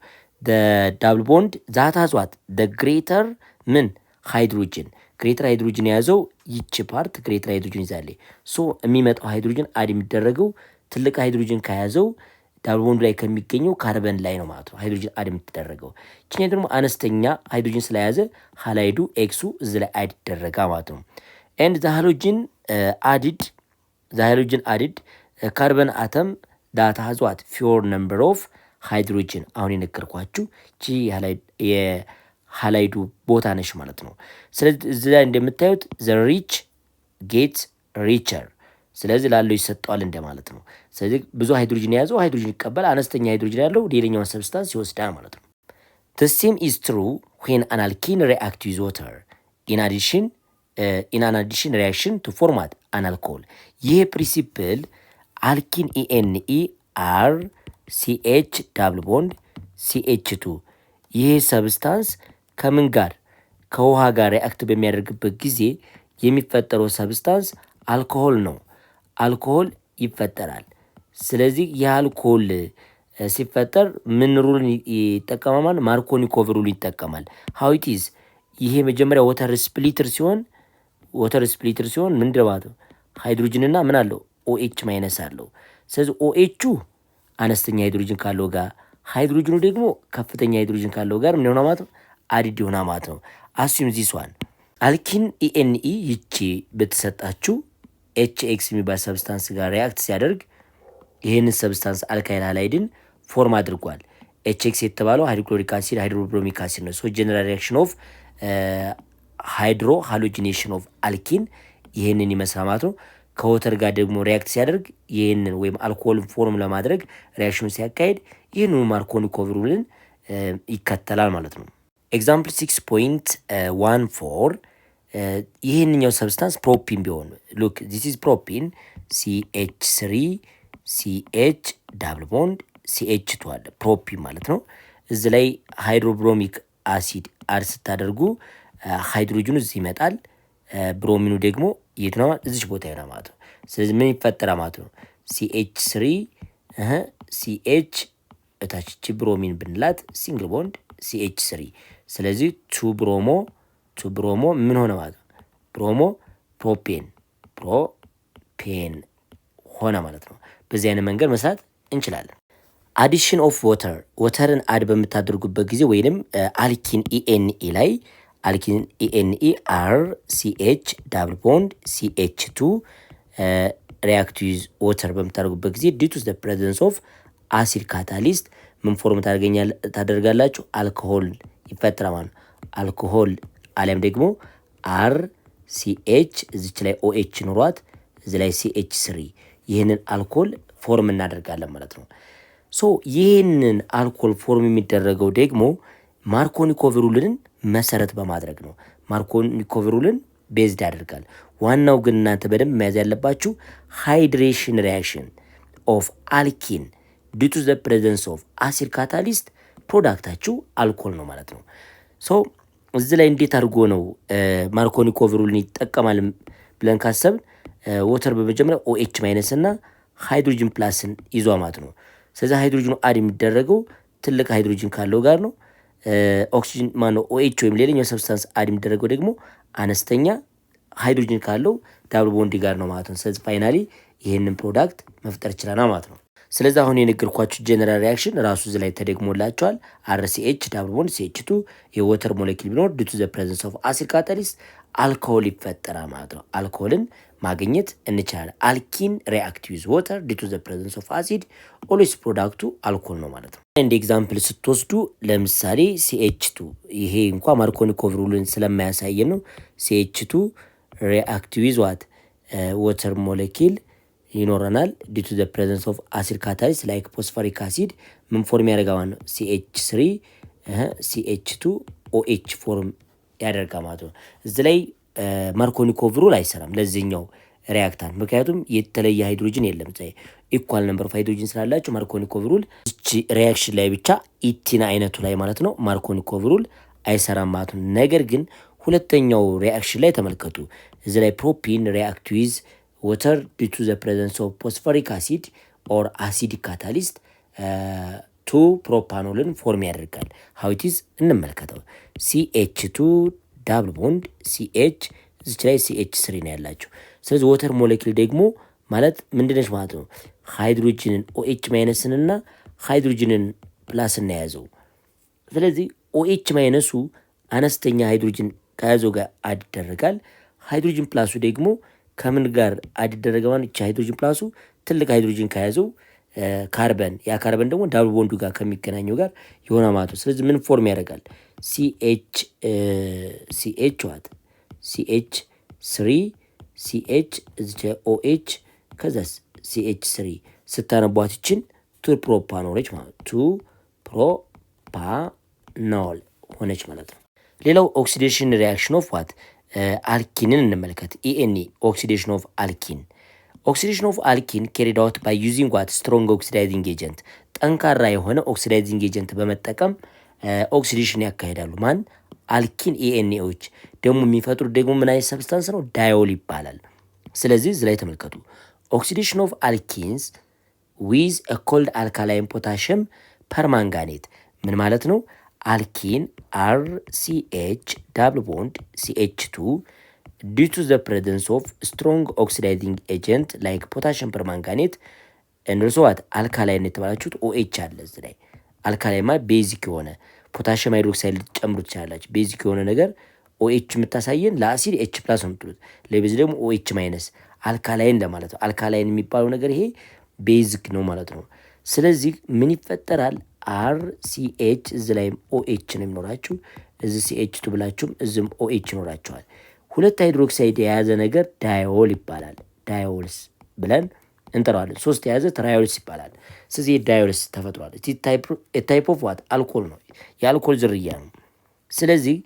ዳብል ቦንድ ዛት ሃዝ ዋት ዘ ግሬተር ምን ሃይድሮጅን ግሬተር ሃይድሮጅን የያዘው ይቺ ፓርት ግሬተር ሃይድሮጅን ይዛለች። ሶ የሚመጣው ሃይድሮጅን አድ የሚደረገው ትልቅ ሃይድሮጅን ከያዘው ዳብል ቦንዱ ላይ ከሚገኘው ካርበን ላይ ነው ማለት ነው ሃይድሮጅን አድ የምትደረገው። ይችኛ ደግሞ አነስተኛ ሃይድሮጅን ስለያዘ ሃላይዱ ኤክሱ እዚህ ላይ አድ ይደረጋ ማለት ነው። ኤንድ ዘ ሃሎጂን አድድ ካርበን አተም ዳት ሃዝ ዋት ፊዮር ነምበር ኦፍ ሃይድሮጅን። አሁን የነገርኳችሁ ቺ የሃላይዱ ቦታ ነሽ ማለት ነው። ስለዚህ እዚህ ላይ እንደምታዩት ዘ ሪች ጌት ሪቸር፣ ስለዚህ ላለው ይሰጠዋል እንደማለት ነው። ስለዚህ ብዙ ሃይድሮጅን የያዘው ሃይድሮጅን ይቀበል፣ አነስተኛ ሃይድሮጅን ያለው ሌላኛውን ሰብስታንስ ይወስዳል ማለት ነው። The same is true when an alkene reacts with water in an addition reaction to form an alcohol። ይህ ፕሪንሲፕል አልኪን ኢኤንኢ አር ሲኤች ዳብል ቦንድ ሲኤች2 ይህ ሰብስታንስ ከምን ጋር ከውሃ ጋር ሪአክት በሚያደርግበት ጊዜ የሚፈጠረው ሰብስታንስ አልኮሆል ነው። አልኮሆል ይፈጠራል። ስለዚህ የአልኮሆል ሲፈጠር ምን ሩልን ይጠቀማል? ማርኮኒኮቭ ሩል ይጠቀማል። ሃው ኢት ኢዝ ይሄ መጀመሪያ ወተር ስፕሊትር ሲሆን ምንድን ማለት ነው? ሃይድሮጅንና ምን አለው? ኦኤች ማይነስ አለው። ስለዚህ ኦኤቹ አነስተኛ ሃይድሮጅን ካለው ጋር ሃይድሮጅኑ ደግሞ ከፍተኛ ሃይድሮጅን ካለው ጋር ምን ሆነ ማለት ነው? አዲድ ሆና ማለት ነው። አስዩም ዚስ ዋን አልኪን ኢኤንኢ ይቺ በተሰጣችሁ ኤች ኤክስ የሚባል ሰብስታንስ ጋር ሪአክት ሲያደርግ ይህንን ሰብስታንስ አልካይል ሃላይድን ፎርም አድርጓል። ኤች ኤክስ የተባለው ሃይድሮክሎሪክ አሲድ ሃይድሮብሮሚክ አሲድ ነው። ሶ ጀነራል ሪአክሽን ኦፍ ሃይድሮ ሃሎጂኔሽን ኦፍ አልኪን ይህንን ይመስላል ማለት ነው። ከወተር ጋር ደግሞ ሪያክት ሲያደርግ ይህንን ወይም አልኮሆልን ፎርም ለማድረግ ሪያክሽኑ ሲያካሄድ ይህንኑ ማርኮኒኮቭ ሩልን ይከተላል ማለት ነው። ኤግዛምፕል 6.14 ይህንኛው ሰብስታንስ ፕሮፒን ቢሆን ሉክ ዚስ ኢዝ ፕሮፒን CH3 CH ዳብል ቦንድ CH2 አለ ፕሮፒን ማለት ነው። እዚህ ላይ ሃይድሮብሮሚክ አሲድ አድ ስታደርጉ ሃይድሮጅኑ እዚህ ይመጣል፣ ብሮሚኑ ደግሞ የት ነው? እዚች ቦታ ይሆናል ማለት ነው። ስለዚህ ምን ይፈጠራል ማለት ነው? CH3 CH እታች ብሮሚን ብንላት ሲንግል ቦንድ CH3 ስለዚህ ቱ ብሮሞ ምን ሆነ ማለት ነው? ብሮሞ ፕሮፔን ሆነ ማለት ነው። በዚህ አይነት መንገድ መስራት እንችላለን። አዲሽን ኦፍ ወተርን አድ በምታደርጉበት ጊዜ ወይንም አልኪን ኢኤንኢ ላይ አልኪን ኢኤንኢ አር ሲኤች ዳብል ቦንድ CH2 ሪአክት ዊዝ ወተር በምታደርጉበት ጊዜ ዲቱ ዘ ፕሬዘንስ ኦፍ አሲድ ካታሊስት ምን ፎርም ታደርጋላችሁ? አልኮሆል ይፈጠራል ማለት ነው። አልኮሆል አሊያም ደግሞ አር ሲኤች እዚች ላይ ኦኤች ኑሯት እዚህ ላይ CH3 ይህንን አልኮል ፎርም እናደርጋለን ማለት ነው። ሶ ይህንን አልኮል ፎርም የሚደረገው ደግሞ ማርኮኒኮቭ ሩልን መሰረት በማድረግ ነው። ማርኮኒኮቭ ሩልን ቤዝድ ያደርጋል። ዋናው ግን እናንተ በደንብ መያዝ ያለባችሁ ሃይድሬሽን ሪያክሽን ኦፍ አልኪን ዲቱ ዘ ፕሬዘንስ ኦፍ አሲድ ካታሊስት ፕሮዳክታችሁ አልኮል ነው ማለት ነው። ሶ እዚህ ላይ እንዴት አድርጎ ነው ማርኮኒኮቭ ሩልን ይጠቀማል ብለን ካሰብን ወተር በመጀመሪያ ኦኤች ማይነስ እና ሃይድሮጅን ፕላስን ይዟ ማለት ነው። ስለዚህ ሃይድሮጅኑ አድ የሚደረገው ትልቅ ሃይድሮጅን ካለው ጋር ነው። ኦክሲጅን ማነው ኦኤች ወይም ሌላኛው ሰብስታንስ አድ የሚደረገው ደግሞ አነስተኛ ሃይድሮጅን ካለው ዳብል ቦንድ ጋር ነው ማለት ነው። ስለዚህ ፋይናሊ ይህንን ፕሮዳክት መፍጠር ይችላል ማለት ነው። ስለዚህ አሁን የነገርኳችሁ ጀነራል ሪያክሽን ራሱ እዚህ ላይ ተደግሞላቸዋል። RCH ዳብል ቦንድ CH2 የወተር ሞለኪል ቢኖር ዲቱ ዘ ፕሬዘንስ ኦፍ አሲድ ካታሊስት አልኮሆል ይፈጠራል ማለት ነው። አልኮሆልን ማግኘት እንችላለን። አልኪን ሪአክት ዊዝ ወተር ዲቱ ዘ ፕሬዘንስ ኦፍ አሲድ ኦልዌይስ ፕሮዳክቱ አልኮል ነው ማለት ነው። እንደ ኤግዛምፕል ስትወስዱ ለምሳሌ CH2 ይሄ እንኳ ማርኮኒኮቭ ሩልን ስለማያሳየን ነው። CH2 ሪአክት ዊዝ ዋት ወተር ሞለኪል ይኖረናል። ዲው ቱ ዘ ፕሬዘንስ ኦፍ አሲድ ካታሊስት ላይክ ፎስፎሪክ አሲድ ምን ፎርም ያደርጋል ነው CH3 CH2 OH ፎርም ያደርጋል ማለት ነው። እዚህ ላይ ማርኮኒኮቭ ሩል አይሰራም ለዚህኛው ሪያክታንት፣ ምክንያቱም የተለየ ሃይድሮጅን የለም። ኢኳል ነምበር ኦፍ ሃይድሮጅን ስላላቸው ማርኮኒኮቭ ሩል እቺ ሪያክሽን ላይ ብቻ ኢቲን አይነቱ ላይ ማለት ነው ማርኮኒኮቭ ሩል አይሰራም ማለት ነው። ነገር ግን ሁለተኛው ሪያክሽን ላይ ተመልከቱ። እዚህ ላይ ፕሮፒን ሪአክት ዊዝ ወተር ዲው ቱ ዘ ፕሬዘንስ ኦፍ ፎስፎሪክ አሲድ ኦር አሲዲክ ካታሊስት ቱ ፕሮፓኖልን ፎርም ያደርጋል። ሀዊቲዝ እንመልከተው። CH2 ዳብል ቦንድ CH እዚች ላይ CH3 ነው ያላቸው። ስለዚህ ወተር ሞሌኪል ደግሞ ማለት ምንድነች ማለት ነው? ሃይድሮጅንን OH ማይነስንና ሃይድሮጅንን ፕላስን ያዘው። ስለዚህ OH ማይነሱ አነስተኛ ሃይድሮጅን ከያዘው ጋር አድ ይደረጋል። ሃይድሮጅን ፕላሱ ደግሞ ከምን ጋር አድ ይደረጋል? ይቺ ሃይድሮጅን ፕላሱ ትልቅ ሃይድሮጅን ከያዘው ካርበን፣ ያ ካርበን ደግሞ ዳብል ቦንዱ ጋር ከሚገናኘው ጋር የሆነ ማለት ነው። ስለዚህ ምን ፎርም ያደርጋል? CH3 CH እዚህ OH ከዛስ CH3 ስታነቧት ይችን ቱ ፕሮፓኖል ማለት ቱ ፕሮፓኖል ሆነች ማለት ነው። ሌላው ኦክሲዴሽን ሪያክሽን ኦፍ ዋት አልኪንን እንመልከት። ኢኤንኢ ኦክሲዴሽን ኦፍ አልኪን። ኦክሲዴሽን ኦፍ አልኪን ካሪድ አውት ባይ ዩዚንግ ዋት ስትሮንግ ኦክሲዳይዚንግ ኤጀንት፣ ጠንካራ የሆነ ኦክሲዳይዚንግ ኤጀንት በመጠቀም ኦክሲዴሽን ያካሂዳሉ። ማን? አልኪን ኢኤንኤዎች ደግሞ የሚፈጥሩት ደግሞ ምን አይነት ሰብስታንስ ነው? ዳዮል ይባላል። ስለዚህ እዚህ ላይ ተመልከቱ። ኦክሲዴሽን ኦፍ አልኪንስ ዊዝ አ ኮልድ አልካላይን ፖታሽየም ፐርማንጋኔት ምን ማለት ነው? አልኪን RCH ዳብል ቦንድ CH2 ዲው ቱ ዘ ፕሬዘንስ ኦፍ ስትሮንግ ኦክሲዳይዚንግ ኤጀንት ላይክ ፖታሽየም ፐርማንጋኔት እንደርሶ ዋት አልካላይን የተባላችሁት OH አለ እዚህ ላይ። አልካላይን ማለት ቤዚክ የሆነ ፖታሽየም ሃይድሮክሳይድ ልትጨምሩ ትችላላችሁ። ቤዚክ የሆነ ነገር OH የምታሳየን ለአሲድ H ፕላስ ነው የምትሉት፣ ለቤዝ ደግሞ OH ማይነስ አልካላይን ለማለት ነው። አልካላይን የሚባለው ነገር ይሄ ቤዚክ ነው ማለት ነው። ስለዚህ ምን ይፈጠራል? RCH እዚ ላይም OH ነው የሚኖራችሁ፣ እዚህ CH2 ብላችሁም እዚህም OH ይኖራቸዋል። ሁለት ሃይድሮክሳይድ የያዘ ነገር ዳዮል ይባላል። ዳዮልስ ብለን እንጠራዋለን። ሶስት የያዘ ትራዮልስ ይባላል። ስለዚህ ዳዮልስ ተፈጥሯል። ታይፕ ኦፍ ዋት አልኮል ነው፣ የአልኮል ዝርያ ነው። ስለዚህ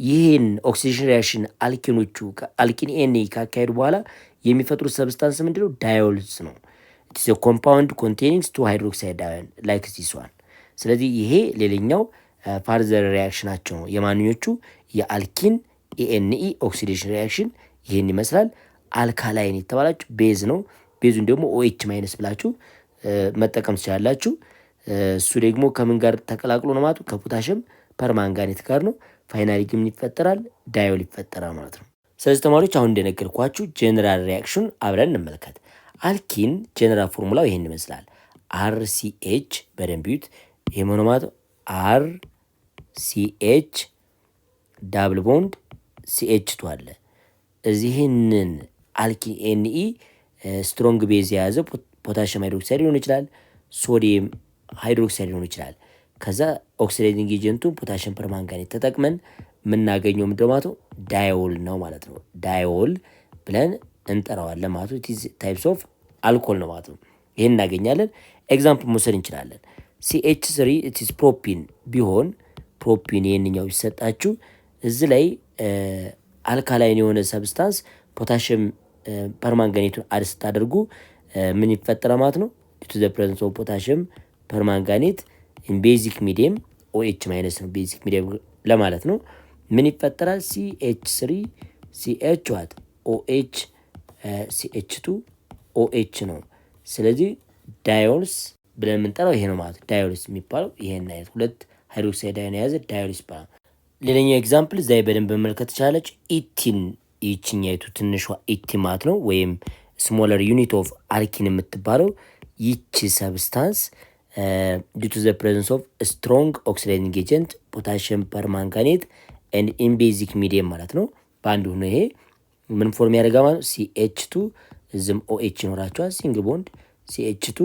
ይህን ኦክሲዴሽን ሪያክሽን አልኪኖቹ አልኪን ኤን ካካሄዱ በኋላ የሚፈጥሩት ሰብስታንስ ምንድነው? ዳዮልስ ነው። ኢትስ ኤ ኮምፓውንድ ኮንቴኒንግ ቱ ሃይድሮክሳይድ አዮን ላይክ ዚስ ዋን። ስለዚህ ይሄ ሌላኛው ፋርዘር ሪያክሽናቸው ነው። የማንኞቹ የአልኪን ኤንኢ ኦክሲዴሽን ሪያክሽን ይሄን ይመስላል። አልካላይን የተባላችሁ ቤዝ ነው። ቤዙን ደግሞ OH ማይነስ ብላችሁ መጠቀም ትችላላችሁ። እሱ ደግሞ ከምን ጋር ተቀላቅሎ ነው ማለት ከፖታሽየም ፐርማንጋኔት ጋር ነው። ፋይናሊ ግን ይፈጠራል? ዳዮል ይፈጠራል ማለት ነው። ስለዚህ ተማሪዎች አሁን እንደነገርኳችሁ ጄኔራል ሪያክሽን አብረን እንመልከት። አልኪን ጄኔራል ፎርሙላው ይሄን ይመስላል። RCH በደንብ ይዩት። ይሄ ነው ማለት RCH ዳብል ቦንድ CH2 አለ። እዚህንን አልኪን ኤንኢ ስትሮንግ ቤዝ የያዘ ፖታሽየም ሃይድሮክሳይድ ሊሆን ይችላል፣ ሶዲየም ሃይድሮክሳይድ ሊሆን ይችላል። ከዛ ኦክሲዳይዚንግ ኤጀንቱን ፖታሽየም ፐርማንጋኔት ተጠቅመን የምናገኘው ምንድነው ማለት ነው? ዳዮል ነው ማለት ነው። ዳዮል ብለን እንጠራዋለን ማለት ነው። ኢትስ ታይፕስ ኦፍ አልኮል ነው ማለት ነው። ይሄን እናገኛለን። ኤግዛምፕል መውሰድ እንችላለን። CH3 ኢትስ ፕሮፒን ቢሆን ፕሮፒን ይሄንኛው ይሰጣችሁ እዚህ ላይ አልካላይን የሆነ ሰብስታንስ ፖታሽየም ፐርማንጋኔቱን አድ ስታደርጉ ምን ይፈጠራል ማለት ነው? ዲው ቱ ዘ ፕሬዘንስ ኦፍ ፖታሽየም ፐርማንጋኔት ኢን ቤዚክ ሚዲየም OH ማይነስ ነው ቤዚክ ሚዲየም ለማለት ነው። ምን ይፈጠራል? CH3 CH ዋት OH CH2 OH ነው። ስለዚህ ዳዮልስ ብለን የምንጠራው ይሄ ነው ማለት ነው። ዳዮልስ የሚባለው ይሄን አይነት ሁለት ሃይድሮክሳይድ አዮን የያዘ ዳዮልስ ይባላል። ሌላኛው ኤግዛምፕል እዛ በደንብ መመልከት ትችላለች። ኢቲን ይችኛይቱ ትንሿ ኢቲን ማለት ነው፣ ወይም ስሞለር ዩኒት ኦፍ አልኪን የምትባለው ይቺ ሰብስታንስ ዲው ቱ ዘ ፕሬዘንስ ኦፍ ስትሮንግ ኦክሲዳይዚንግ ኤጀንት ፖታሽየም ፐርማንጋኔት ኤንድ ኢን ቤዚክ ሚዲየም ማለት ነው። በአንድ ሆኖ ይሄ ምን ፎርም ያደርጋ ማለት ነው? CH2 እዝም OH ይኖራቸዋል። ሲንግል ቦንድ CH2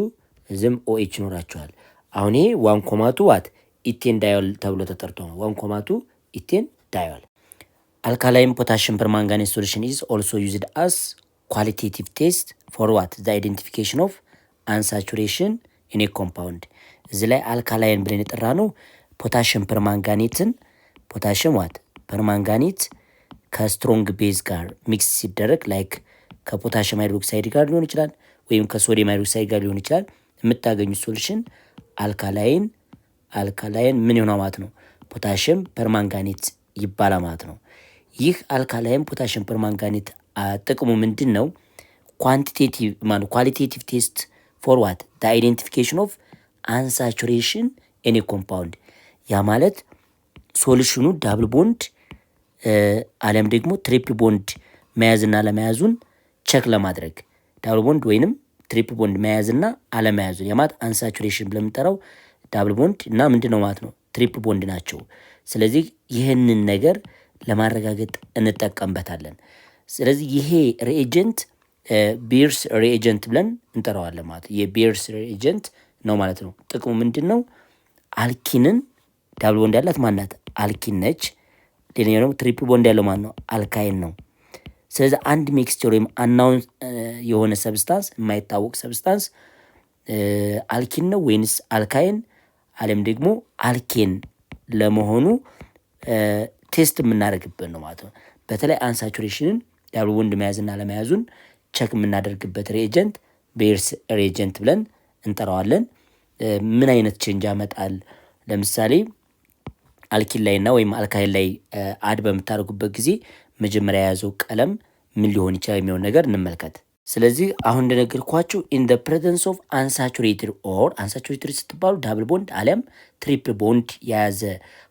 እዝም OH ይኖራቸዋል። አሁን ይሄ 1.2 ዋት ኢቴን ዳዮል ተብሎ ተጠርቶ ነው። 1.2 ኢቴን ዳዮል። አልካላይን ፖታሽየም ፐርማንጋኔት ሶሉሽን ኢዝ ኦልሶ ዩዝድ አስ ኳሊቴቲቭ ቴስት ፎር ዋት ዘ አይደንቲፊኬሽን ኦፍ አንሳቹሬሽን ኢን ኤ ኮምፓውንድ። እዚ ላይ አልካላይን ብለን የጠራ ነው ፖታሽም ፐርማንጋኔትን ፖታሽም ዋት ፐርማንጋኔት ከስትሮንግ ቤዝ ጋር ሚክስ ሲደረግ ላይክ ከፖታሽም ሃይድሮክሳይድ ጋር ሊሆን ይችላል ወይም ከሶዲየም ሃይድሮክሳይድ ጋር ሊሆን ይችላል። የምታገኙት ሶሉሽን አልካላይን ምን ይሆናል ማለት ነው? ፖታሽም ፐርማንጋኔት ይባላል ማለት ነው። ይህ አልካላይን ፖታሽም ፐርማንጋኔት ጥቅሙ ምንድን ነው? ኳሊቴቲቭ ቴስት ፎር ዋት ዘ አይደንቲፊኬሽን ኦፍ አንሳቹሬሽን ኢን ኤ ኮምፓውንድ። ያ ማለት ሶሉሽኑ ዳብል ቦንድ አለም ደግሞ ትሪፕል ቦንድ መያዝና አለመያዙን ቸክ ለማድረግ ዳብል ቦንድ ወይንም ትሪፕል ቦንድ መያዝና አለመያዙን የማለት አንሳቹሬሽን ብለን የምንጠራው ዳብል ቦንድ እና ምንድን ነው ማለት ነው ትሪፕል ቦንድ ናቸው። ስለዚህ ይህንን ነገር ለማረጋገጥ እንጠቀምበታለን። ስለዚህ ይሄ ሪኤጀንት ቤርስ ሪኤጀንት ብለን እንጠራዋለን ማለት የቤርስ ሪኤጀንት ነው ማለት ነው። ጥቅሙ ምንድን ነው? አልኪንን ዳብል ቦንድ ያላት ማናት? አልኪን ነች። ሌላኛው ደግሞ ትሪፕል ቦንድ ያለው ማን ነው? አልካይን ነው። ስለዚህ አንድ ሚክስቸር ወይም አናውን የሆነ ሰብስታንስ የማይታወቅ ሰብስታንስ አልኪን ነው ወይንስ አልካይን አለም ደግሞ አልኬን ለመሆኑ ቴስት የምናደርግበት ነው ማለት ነው። በተለይ አንሳቹሬሽንን ዳብል ቦንድ መያዝና ለመያዙን ቸክ የምናደርግበት ሪኤጀንት ቤርስ ሪኤጀንት ብለን እንጠራዋለን። ምን አይነት ቼንጅ ያመጣል? ለምሳሌ አልኪን ላይና ወይም አልካይን ላይ አድ በምታደርጉበት ጊዜ መጀመሪያ የያዘው ቀለም ምን ሊሆን ይችላል የሚሆን ነገር እንመልከት። ስለዚህ አሁን እንደነገርኳችሁ ኢን ዘ ፕሬዘንስ ኦፍ አንሳቹሬትድ ኦር አንሳቹሬትድ ስትባሉ ዳብል ቦንድ አሊያም ትሪፕል ቦንድ የያዘ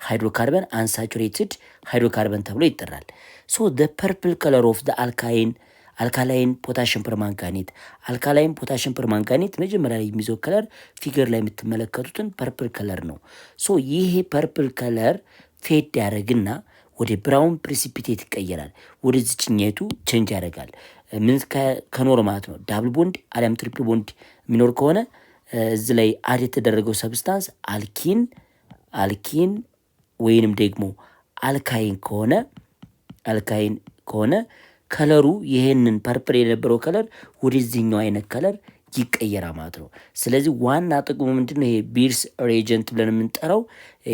ሃይድሮካርበን አንሳቹሬትድ ሃይድሮካርበን ተብሎ ይጠራል። ሶ ዘ ፐርፕል ከለር ኦፍ ዘ አልካላይን ፖታሽም ፐርማንጋኔት አልካላይን ፖታሽም ፐርማንጋኔት መጀመሪያ ላይ የሚይዘው ከለር ፊገር ላይ የምትመለከቱትን ፐርፕል ከለር ነው። ሶ ይሄ ፐርፕል ከለር ፌድ ያደርግና ወደ ብራውን ፕሪሲፒቴት ይቀየራል። ወደ ዝችኛቱ ቼንጅ ያደርጋል። ምን ከኖር ማለት ነው ዳብል ቦንድ አሊያም ትሪፕል ቦንድ የሚኖር ከሆነ እዚህ ላይ አድ የተደረገው ሰብስታንስ አልኪን ወይንም ደግሞ አልካይን ከሆነ ከለሩ ይሄንን ፐርፕል የነበረው ከለር ወደዚህኛው አይነት ከለር ይቀየራል ማለት ነው። ስለዚህ ዋና ጥቅሙ ምንድነው? ይሄ ቤርስ ሪኤጀንት ብለን የምንጠራው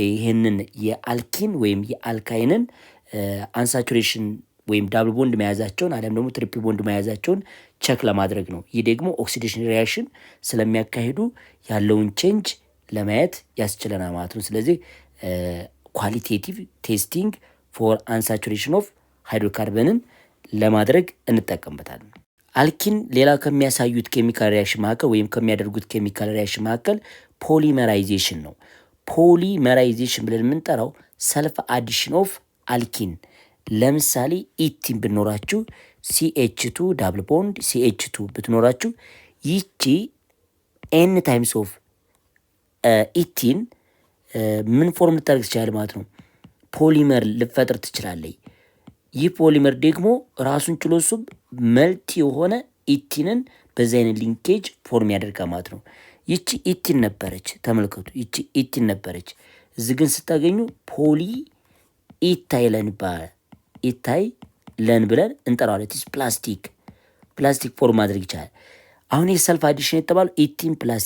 ይሄንን የአልኪን ወይም የአልካይንን አንሳቹሬሽን ወይም ዳብል ቦንድ መያዛቸውን አሊያም ደግሞ ትሪፕል ቦንድ መያዛቸውን ቸክ ለማድረግ ነው። ይህ ደግሞ ኦክሲዴሽን ሪያክሽን ስለሚያካሂዱ ያለውን ቼንጅ ለማየት ያስችለናል ማለት ነው። ስለዚህ ኳሊቴቲቭ ቴስቲንግ ፎር አንሳቹሬሽን ኦፍ ሃይድሮካርበንን ለማድረግ እንጠቀምበታለን። አልኪን ሌላ ከሚያሳዩት ኬሚካል ሪያክሽን መካከል ወይም ከሚያደርጉት ኬሚካል ሪያክሽን መካከል ፖሊመራይዜሽን ነው። ፖሊመራይዜሽን ብለን የምንጠራው ሰልፍ አዲሽን ኦፍ አልኪን። ለምሳሌ ኢቲን ብትኖራችሁ CH2 ዳብል ቦንድ CH2 ብትኖራችሁ ይቺ ኤን ታይምስ ኦፍ ኢቲን ምን ፎርም ልታደርግ ትችላል ማለት ነው? ፖሊመር ልፈጥር ትችላለች። ይህ ፖሊመር ደግሞ ራሱን ችሎ እሱ መልቲ የሆነ ኢቲንን በዚህ አይነት ሊንኬጅ ፎርም ያደርጋል ማለት ነው። ይቺ ኢቲን ነበረች፣ ተመልከቱ። ይቺ ኢቲን ነበረች። እዚህ ግን ስታገኙ ፖሊ ኢታይለን ይባላል። ኢታይለን ብለን እንጠራዋለን። ፕላስቲክ ፎርም ማድረግ ይቻላል። አሁን የሰልፍ አዲሽን የተባሉ ኢቲን ፕላስ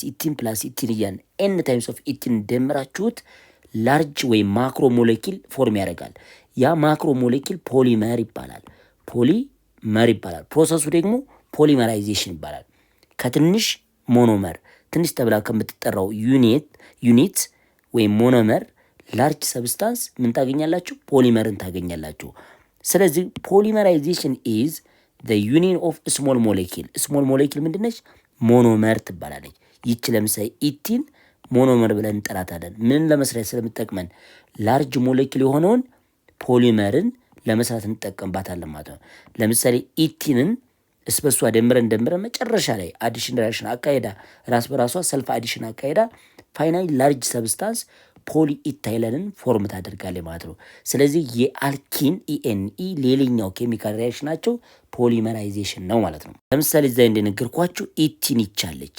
ኢቲን እያልን ኤን ታይምስ ኦፍ ኢቲን ደምራችሁት ላርጅ ወይም ማክሮ ሞሌኪል ፎርም ያደርጋል። ያ ማክሮ ሞሌኪል ፖሊመር ይባላል። ፕሮሰሱ ደግሞ ፖሊመራይዜሽን ይባላል። ከትንሽ ሞኖመር ትንሽ ተብላ ከምትጠራው ዩኒት ወይም ሞኖመር ላርጅ ሰብስታንስ ምን ታገኛላችሁ? ፖሊመርን ታገኛላችሁ። ስለዚህ ፖሊመራይዜሽን ኢዝ the union of small molecule ምንድነች? ሞኖመር ትባላለች። ይቺ ለምሳሌ ኢቲን ሞኖመር ብለን እንጠራታለን። ምን ለመስራት ስለምጠቅመን? ላርጅ ሞሌኪል የሆነውን ፖሊመርን ለመስራት እንጠቀምባታለን ማለት ነው። ለምሳሌ ኢቲንን እስበሷ ደምረን መጨረሻ ላይ አዲሽን ሪአክሽን አካሄዳ ራስ በራሷ ሰልፍ አዲሽን አካሄዳ ፋይናሊ ላርጅ ሰብስታንስ ፖሊ ኢታይለንን ፎርም ታደርጋለች ማለት ነው። ስለዚህ የአልኪን ኢኤንኢ ሌላኛው ኬሚካል ሪአክሽናቸው ፖሊመራይዜሽን ነው ማለት ነው። ለምሳሌ እዛ እንደነገርኳችሁ ኢቲን ይቻለች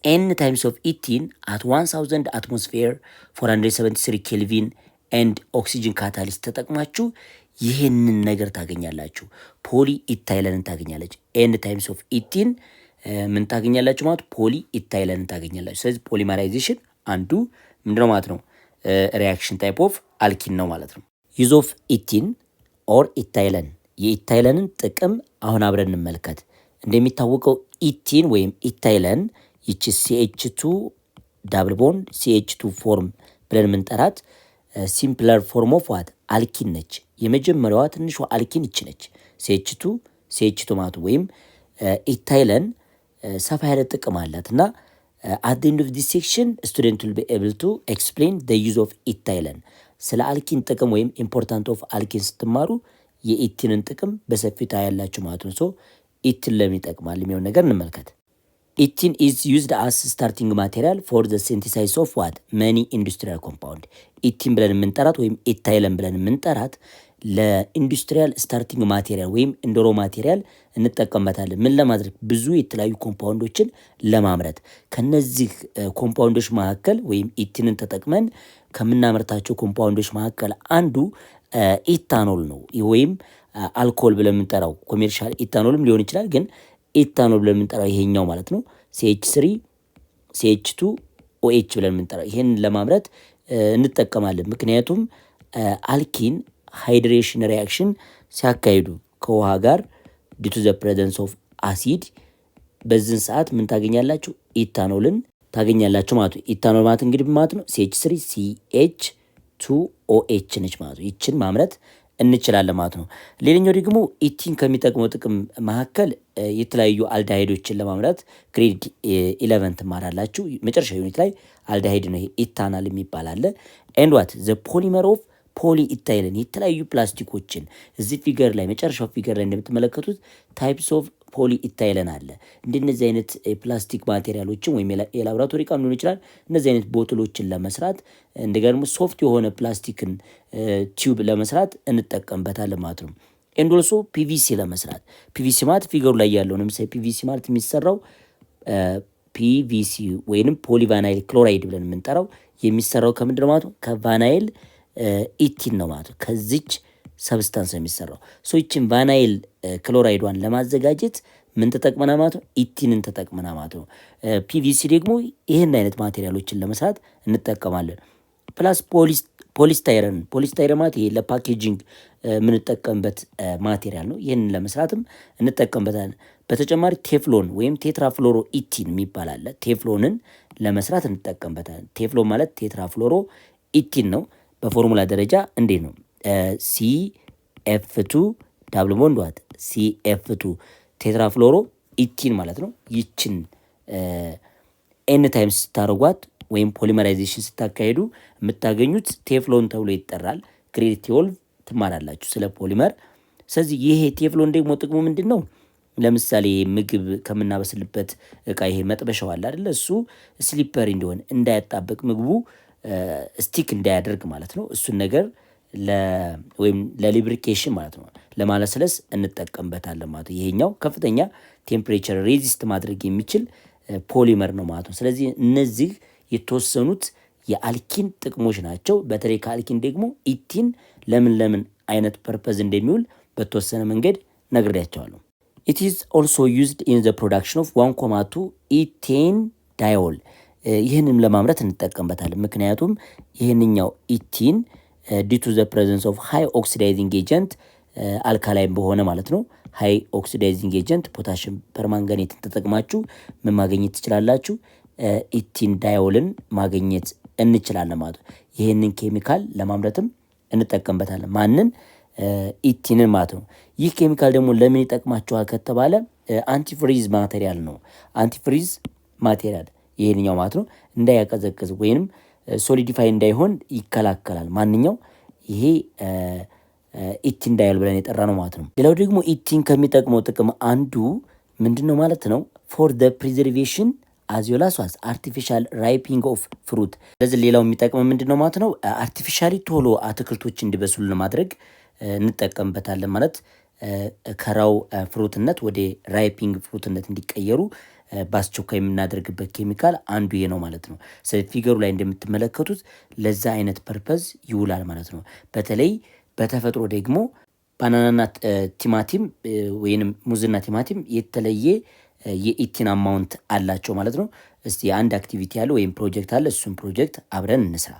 ኤን ታይምስ ኦፍ ኢቲን አት 1000 አትሞስፌር 473 ኬልቪን ኤንድ ኦክሲጅን ካታሊስት ተጠቅማችሁ ይህንን ነገር ታገኛላችሁ። ፖሊ ኢታይለንን ታገኛለች። ኤን ታይምስ ኦፍ ኢቲን ምን ታገኛላችሁ ማለት ፖሊ ኢታይለንን ታገኛላችሁ። ስለዚህ ፖሊመራይዜሽን አንዱ ምንድነው ማለት ነው ሪያክሽን ታይፕ ኦፍ አልኪን ነው ማለት ነው። ዩዝ ኦፍ ኢቲን ኦር ኢታይለን የኢታይለንን ጥቅም አሁን አብረን እንመልከት። እንደሚታወቀው ኢቲን ወይም ኢታይለን ይቺ CH2 ዳብል ቦንድ CH2 ፎርም ብለን የምንጠራት ሲምፕለር ፎርም ኦፍ ዋት አልኪን ነች። የመጀመሪያዋ ትንሿ አልኪን ይች ነች CH2 ማለት ወይም ኢታይለን ሰፋ ያለ ጥቅም አላት እና at the end of this section student will be able to explain the use of ኢታይለን ስለ አልኪን ጥቅም ወይም ኢምፖርታንት ኦፍ አልኪን ስትማሩ የኢቲንን ጥቅም በሰፊው ታያላችሁ ማለት ነው። ሶ ኢቲን ለምን ይጠቅማል የሚሆን ነገር እንመልከት። ኢቲን is used as starting material for the synthesis of what many industrial compound ኢቲን ብለን የምንጠራት ወይም ኢታይለን ብለን የምንጠራት ለኢንዱስትሪያል ስታርቲንግ ማቴሪያል ወይም እንደ ሮ ማቴሪያል እንጠቀምበታለን። ምን ለማድረግ ብዙ የተለያዩ ኮምፓውንዶችን ለማምረት ከነዚህ ኮምፓውንዶች መካከል ወይም ኢቲንን ተጠቅመን ከምናመርታቸው ኮምፓውንዶች መካከል አንዱ ኢታኖል ነው ወይም አልኮል ብለን የምንጠራው ኮሜርሻል ኢታኖልም ሊሆን ይችላል፣ ግን ኢታኖል ብለን የምንጠራው ይሄኛው ማለት ነው CH3 CH2 OH ብለን የምንጠራው ይሄን ለማምረት እንጠቀማለን። ምክንያቱም አልኪን ሃይድሬሽን ሪያክሽን ሲያካሂዱ ከውሃ ጋር ዲቱ ዘ ፕሬዘንስ ኦፍ አሲድ በዚህን ሰዓት ምን ታገኛላችሁ? ኢታኖልን ታገኛላችሁ ማለት ነው። ኢታኖል ማለት እንግዲህ ማለት ነው CH3 CH2OH ነች ማለት ነው። ይችን ማምረት እንችላለን ማለት ነው። ሌላኛው ደግሞ ኢቲን ከሚጠቅመው ጥቅም መካከል የተለያዩ አልዳሃይዶችን ለማምረት ግሬድ 11 ትማራላችሁ። መጨረሻ ዩኒት ላይ አልዳሃይድ ነው ይሄ ኢታናል የሚባል አለ። ኤንድ ዋት ዘ ፖሊመር ኦፍ ፖሊ ኢታይለን የተለያዩ ፕላስቲኮችን እዚህ ፊገር ላይ መጨረሻው ፊገር ላይ እንደምትመለከቱት ታይፕስ ኦፍ ፖሊ ኢታይለን አለ። እንደነዚህ አይነት ፕላስቲክ ማቴሪያሎችን ወይም የላቦራቶሪ ዕቃም ሊሆን ይችላል እነዚህ አይነት ቦትሎችን ለመስራት እንደገና ሶፍት የሆነ ፕላስቲክን ቲዩብ ለመስራት እንጠቀምበታለን ማለት ነው። ኤንድ ኦልሶ ፒቪሲ ለመስራት ፒቪሲ ማለት ፊገሩ ላይ ያለው ለምሳሌ ፒቪሲ ማለት የሚሰራው ፒቪሲ ወይንም ፖሊቫናይል ክሎራይድ ብለን የምንጠራው የሚሰራው ከምንድን ነው ማለት ነው ከቫናይል ኢቲን ነው ማለት ነው። ከዚች ሰብስታንስ ነው የሚሰራው። ሶ ይችን ቫናይል ክሎራይዷን ለማዘጋጀት ምን ተጠቅመና ማለት ነው ኢቲንን ተጠቅመና ማለት ነው። ፒቪሲ ደግሞ ይህን አይነት ማቴሪያሎችን ለመስራት እንጠቀማለን። ፕላስ ፖሊስታይረን ማለት ይሄ ለፓኬጂንግ የምንጠቀምበት ማቴሪያል ነው። ይህንን ለመስራትም እንጠቀምበታለን። በተጨማሪ ቴፍሎን ወይም ቴትራፍሎሮ ኢቲን የሚባል አለ። ቴፍሎንን ለመስራት እንጠቀምበታለን። ቴፍሎን ማለት ቴትራፍሎሮ ኢቲን ነው። በፎርሙላ ደረጃ እንዴት ነው? CF2 ዳብል ቦንድ ዋት CF2 ቴትራፍሎሮ ኢቲን ማለት ነው። ይችን ኤን ታይምስ ስታደርጓት ወይም ፖሊመራይዜሽን ስታካሄዱ የምታገኙት ቴፍሎን ተብሎ ይጠራል። ግሬድ 12 ትማራላችሁ ስለ ፖሊመር። ስለዚህ ይሄ ቴፍሎን ደግሞ ጥቅሙ ምንድን ነው? ለምሳሌ ምግብ ከምናበስልበት እቃ ይሄ መጥበሻው አለ አይደለ? እሱ ስሊፐሪ እንዲሆን እንዳያጣበቅ ምግቡ ስቲክ እንዳያደርግ ማለት ነው። እሱን ነገር ወይም ለሊብሪኬሽን ማለት ነው ለማለስለስ እንጠቀምበታለን ማለት ነው። ይሄኛው ከፍተኛ ቴምፕሬቸር ሬዚስት ማድረግ የሚችል ፖሊመር ነው ማለት ነው። ስለዚህ እነዚህ የተወሰኑት የአልኪን ጥቅሞች ናቸው። በተለይ ከአልኪን ደግሞ ኢቲን ለምን አይነት ፐርፐዝ እንደሚውል በተወሰነ መንገድ ነግሬያቸዋለሁ። It is also used in the production of 1,2 ኢቴን ዳይኦል ይህንም ለማምረት እንጠቀምበታለን። ምክንያቱም ይህንኛው ኢቲን ዲቱ ዘ ፕሬዘንስ ኦፍ ሃይ ኦክሲዳይዚንግ ኤጀንት አልካላይን በሆነ ማለት ነው ሃይ ኦክሲዳይዚንግ ኤጀንት ፖታሽም ፐርማንጋኔትን ተጠቅማችሁ ምን ማግኘት ትችላላችሁ? ኢቲን ዳይኦልን ማግኘት እንችላለን ማለት ነው። ይህንን ኬሚካል ለማምረትም እንጠቀምበታለን። ማንን? ኢቲንን ማለት ነው። ይህ ኬሚካል ደግሞ ለምን ይጠቅማችኋል ከተባለ አንቲፍሪዝ ማቴሪያል ነው። አንቲፍሪዝ ማቴሪያል ይሄንኛው ማለት ነው እንዳያቀዘቅዝ ወይንም ሶሊዲፋይ እንዳይሆን ይከላከላል። ማንኛው ይሄ ኢቲን ዳይኦል ብለን የጠራ ነው ማለት ነው። ሌላው ደግሞ ኢቲን ከሚጠቅመው ጥቅም አንዱ ምንድነው ማለት ነው? ፎር ዘ ፕሪዘርቬሽን አዝ ዌል አስ አርቲፊሻል ራይፒንግ ኦፍ ፍሩት። ስለዚህ ሌላው የሚጠቅመው ምንድነው ማለት ነው? አርቲፊሻሊ ቶሎ አትክልቶች እንዲበስሉ ለማድረግ እንጠቀምበታለን ማለት ከራው ፍሩትነት ወደ ራይፒንግ ፍሩትነት እንዲቀየሩ በአስቸኳይ የምናደርግበት ኬሚካል አንዱ ይሄ ነው ማለት ነው። ስለዚህ ፊገሩ ላይ እንደምትመለከቱት ለዛ አይነት ፐርፐዝ ይውላል ማለት ነው። በተለይ በተፈጥሮ ደግሞ ባናናና ቲማቲም ወይንም ሙዝና ቲማቲም የተለየ የኢቲን አማውንት አላቸው ማለት ነው። እስቲ አንድ አክቲቪቲ አለ ወይም ፕሮጀክት አለ። እሱም ፕሮጀክት አብረን እንስራ።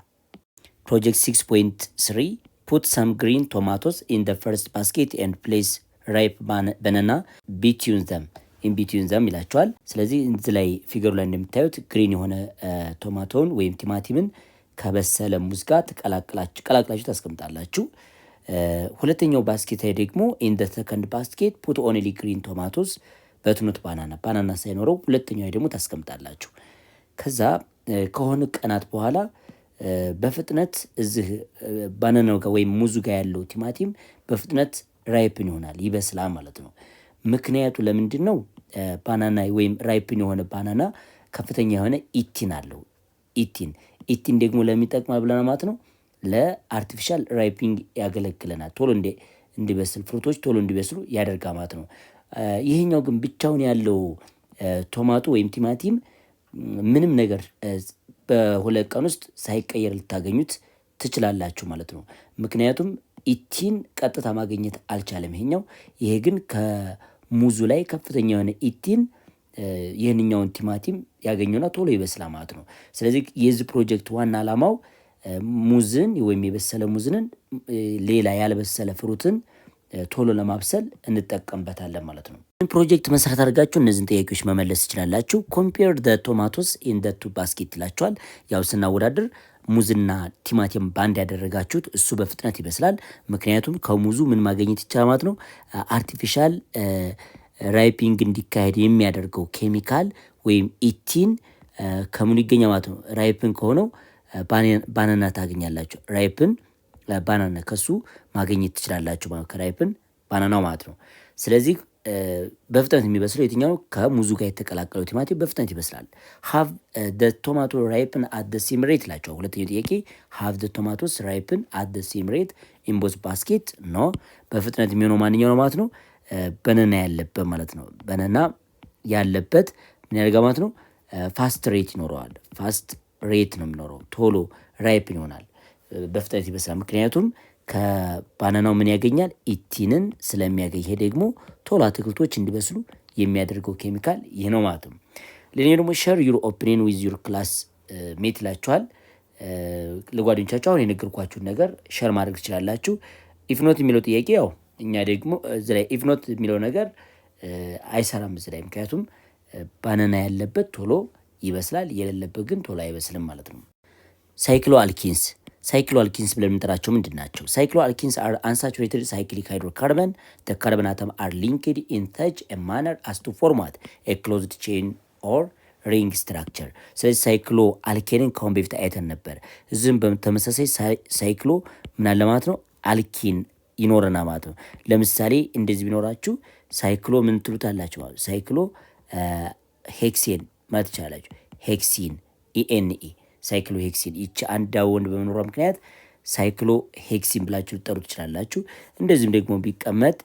ፕሮጀክት 6.3 ፑት ሰም ግሪን ቶማቶስ ኢን ደ ፈርስት ባስኬት ኤንድ ፕሌስ ራይፕ ባናና ቢትዊን ዘም ይላቸዋል። ስለዚህ እዚህ ላይ ፊገሩ ላይ እንደምታዩት ግሪን የሆነ ቶማቶን ወይም ቲማቲምን ከበሰለ ሙዝ ጋር ቀላቅላችሁ ታስቀምጣላችሁ። ሁለተኛው ባስኬት ላይ ደግሞ ኢን ደ ሰከንድ ባስኬት ፑት ኦንሊ ግሪን ቶማቶስ በትኑት ባናና ሳይኖረው ሁለተኛው ላይ ደግሞ ታስቀምጣላችሁ። ከዛ ከሆነ ቀናት በኋላ በፍጥነት እዚህ ባናናው ጋር ወይም ሙዙ ጋር ያለው ቲማቲም በፍጥነት ራይፕን ይሆናል፣ ይበስላል ማለት ነው። ምክንያቱ ለምንድን ነው? ባናና ወይም ራይፕን የሆነ ባናና ከፍተኛ የሆነ ኢቲን አለው። ኢቲን ደግሞ ለሚጠቅማል ብለና ማለት ነው ለአርቲፊሻል ራይፒንግ ያገለግለናል። ቶሎ እንዲበስል ፍሩቶች ቶሎ እንዲበስሉ ያደርጋ ማለት ነው። ይሄኛው ግን ብቻውን ያለው ቶማቶ ወይም ቲማቲም ምንም ነገር በሁለት ቀን ውስጥ ሳይቀየር ልታገኙት ትችላላችሁ ማለት ነው። ምክንያቱም ኢቲን ቀጥታ ማግኘት አልቻለም ይሄኛው። ይሄ ግን ከሙዙ ላይ ከፍተኛ የሆነ ኢቲን ይህንኛውን ቲማቲም ያገኘውና ቶሎ ይበስላል ማለት ነው። ስለዚህ የዚህ ፕሮጀክት ዋና ዓላማው ሙዝን ወይም የበሰለ ሙዝንን ሌላ ያልበሰለ ፍሩትን ቶሎ ለማብሰል እንጠቀምበታለን ማለት ነው። ፕሮጀክት መሰረት አድርጋችሁ እነዚህን ጥያቄዎች መመለስ ትችላላችሁ። ኮምፔር ደ ቶማቶስ ኢን ደ ቱ ባስኬት ይላችኋል። ያው ስናወዳድር ሙዝና ቲማቲም ባንድ ያደረጋችሁት እሱ በፍጥነት ይበስላል። ምክንያቱም ከሙዙ ምን ማግኘት ይቻላል ማለት ነው አርቲፊሻል ራይፒንግ እንዲካሄድ የሚያደርገው ኬሚካል ወይም ኢቲን ከምን ይገኛል ማለት ነው። ራይፕን ከሆነው ባናና ታገኛላችሁ። ራይፕን ባናና ከሱ ማግኘት ትችላላችሁ ማለት ከራይፕን ባናናው ማለት ነው። ስለዚህ በፍጥነት የሚበስለው የትኛው? ከሙዙ ጋር የተቀላቀለው ቲማቲም በፍጥነት ይበስላል። ሃቭ ደ ቶማቶ ራይፕን አት ደ ሴም ሬት ይላቸዋል። ሁለተኛው ጥያቄ ሃቭ ደ ቶማቶስ ራይፕን አት ደ ሴም ሬት ኢን ቦዝ ባስኬት ኖ። በፍጥነት የሚሆነው ማንኛው ነው ማለት ነው? በነና ያለበት ማለት ነው። በነና ያለበት ምን ያደርጋ ማለት ነው? ፋስት ሬት ይኖረዋል። ፋስት ሬት ነው የሚኖረው። ቶሎ ራይፕን ይሆናል፣ በፍጥነት ይበስላል። ምክንያቱም ከባናናው ምን ያገኛል? ኢቲንን ስለሚያገኝ። ይሄ ደግሞ ቶሎ አትክልቶች እንዲበስሉ የሚያደርገው ኬሚካል ይህ ነው ማለት ነው። ለኔ ደግሞ ሸር ዩር ኦፒኒየን ዊዝ ዩር ክላስ ሜት ይላችኋል። ለጓደኞቻችሁ አሁን የነገርኳችሁን ነገር ሸር ማድረግ ትችላላችሁ። ኢፍኖት የሚለው ጥያቄ ያው እኛ ደግሞ እዚህ ላይ ኢፍኖት የሚለው ነገር አይሰራም እዚህ ላይ። ምክንያቱም ባናና ያለበት ቶሎ ይበስላል፣ የሌለበት ግን ቶሎ አይበስልም ማለት ነው። ሳይክሎ አልኪንስ ብለን የምንጠራቸው ምንድን ናቸው? ሳይክሎ አልኪንስ አር አንሳቹሬትድ ሳይክሊክ ሃይድሮካርበን ዘ ካርበን አተም አር ሊንክድ ኢን ሰች ኤ ማነር አስ ቱ ፎርማት ኤ ክሎዝድ ቼን ኦር ሪንግ ስትራክቸር። ስለዚህ ሳይክሎ አልኬንን ከአሁን በፊት አይተን ነበር። እዚህም በተመሳሳይ ሳይክሎ ምን አለ ማለት ነው አልኪን ይኖረና ማለት ነው። ለምሳሌ እንደዚህ ቢኖራችሁ ሳይክሎ ምን ትሉታላችሁ ማለት ሳይክሎ ሄክሴን ማለት ይቻላችሁ። ሄክሲን ኢኤንኢ ሳይክሎ ሄክሲን። ይቺ አንድ ወንድ በመኖሯ ምክንያት ሳይክሎ ሄክሲን ብላችሁ ልጠሩ ትችላላችሁ። እንደዚህም ደግሞ ቢቀመጥ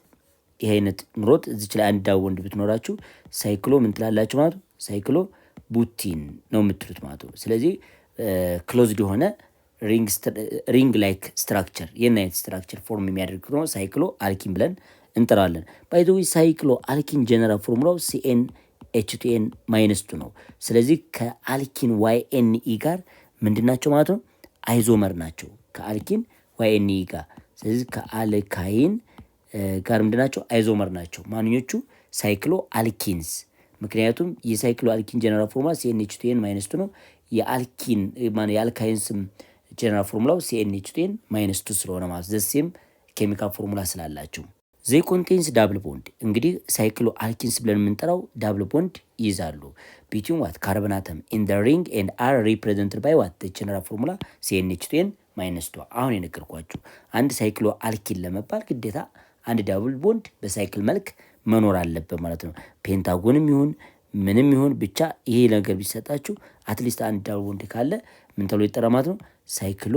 ይህ አይነት ኑሮት እዚች ላይ አንድ ወንድ ብትኖራችሁ ሳይክሎ ምን ትላላችሁ ማለት ነው? ሳይክሎ ቡቲን ነው የምትሉት ማለት ነው። ስለዚህ ክሎዝድ የሆነ ሪንግ ላይክ ስትራክቸር ይህን አይነት ስትራክቸር ፎርም የሚያደርግ ነው ሳይክሎ አልኪን ብለን እንጠራለን። ባይ ዘ ዌይ ሳይክሎ አልኪን ጀነራል ፎርሙላው ሲኤን ኤች2ኤን -2 ነው። ስለዚህ ከአልኪን ዋይኤንኢ ጋር ምንድናቸው ማለት ነው? አይዞመር ናቸው። ከአልኪን ዋይኤንኢ ጋር ስለዚህ ከአልካይን ጋር ምንድናቸው? አይዞመር ናቸው። ማንኞቹ? ሳይክሎ አልኪንስ። ምክንያቱም የሳይክሎ አልኪን ጀነራል ፎርሙላ ሲኤንኤች2ኤን -2 ነው። የአልካይን ስም ጀነራል ፎርሙላው ሲኤንኤች2ኤን -2 ስለሆነ ማለት ዘሴም ኬሚካል ፎርሙላ ስላላቸው ዘይ ኮንቴንስ ዳብል ቦንድ። እንግዲህ ሳይክሎ አልኪንስ ብለን የምንጠራው ዳብል ቦንድ ይይዛሉ ቢትዊን ዋት ካርበን አተም ኢን ዘ ሪንግ ኤንድ አር ሪፕሬዘንትድ ባይ ዋት ዘ ጀነራል ፎርሙላ ሲኤንኤች2ኤን -2። አሁን የነገርኳችሁ አንድ ሳይክሎ አልኪን ለመባል ግዴታ አንድ ዳብል ቦንድ በሳይክል መልክ መኖር አለበት ማለት ነው። ፔንታጎንም ይሁን ምንም ይሁን ብቻ ይሄ ነገር ቢሰጣችሁ አትሊስት አንድ ዳብል ቦንድ ካለ ምን ተብሎ ይጠራ ማለት ነው? ሳይክሎ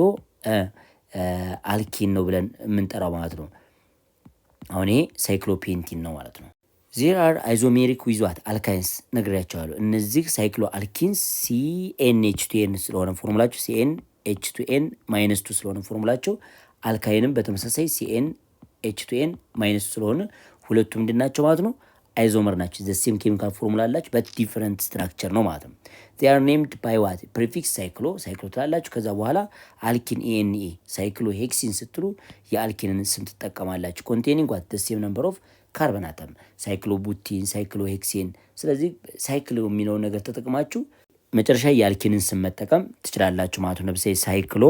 አልኪን ነው ብለን የምንጠራው ማለት ነው። አሁን ይሄ ሳይክሎፔንቲን ነው ማለት ነው። ዜር አር አይዞሜሪክ ዊዟት አልካይንስ ነግሬያቸዋለሁ። እነዚህ ሳይክሎ አልኪንስ ሲኤንኤች2ኤን ስለሆነ ፎርሙላቸው ሲኤንኤች2ኤን -2 ስለሆነ ፎርሙላቸው፣ አልካይንም በተመሳሳይ ሲኤንኤች2 H2N ማይነስ ስለሆነ ሁለቱ ምንድን ናቸው ማለት ነው? አይዞመር ናቸው። ዘ ሴም ኬሚካል ፎርሙላ አላችሁ በት ዲፈረንት ስትራክቸር ነው ማለት ነው። they are named by what ፕሪፊክስ ሳይክሎ ትላላችሁ። ከዛ በኋላ አልኪን ኤንኤ ሳይክሎ ሄክሲን ስትሉ የአልኪንን ስም ትጠቀማላችሁ። ኮንቴኒንግ ዋት ዘ ሴም ነምበር ኦፍ ካርበን አተም ሳይክሎ ቡቲን፣ ሳይክሎ ሄክሲን። ስለዚህ ሳይክሎ የሚለውን ነገር ተጠቅማችሁ መጨረሻ የአልኪንን ስም መጠቀም ትችላላችሁ ማለት ነው። ለምሳሌ ሳይክሎ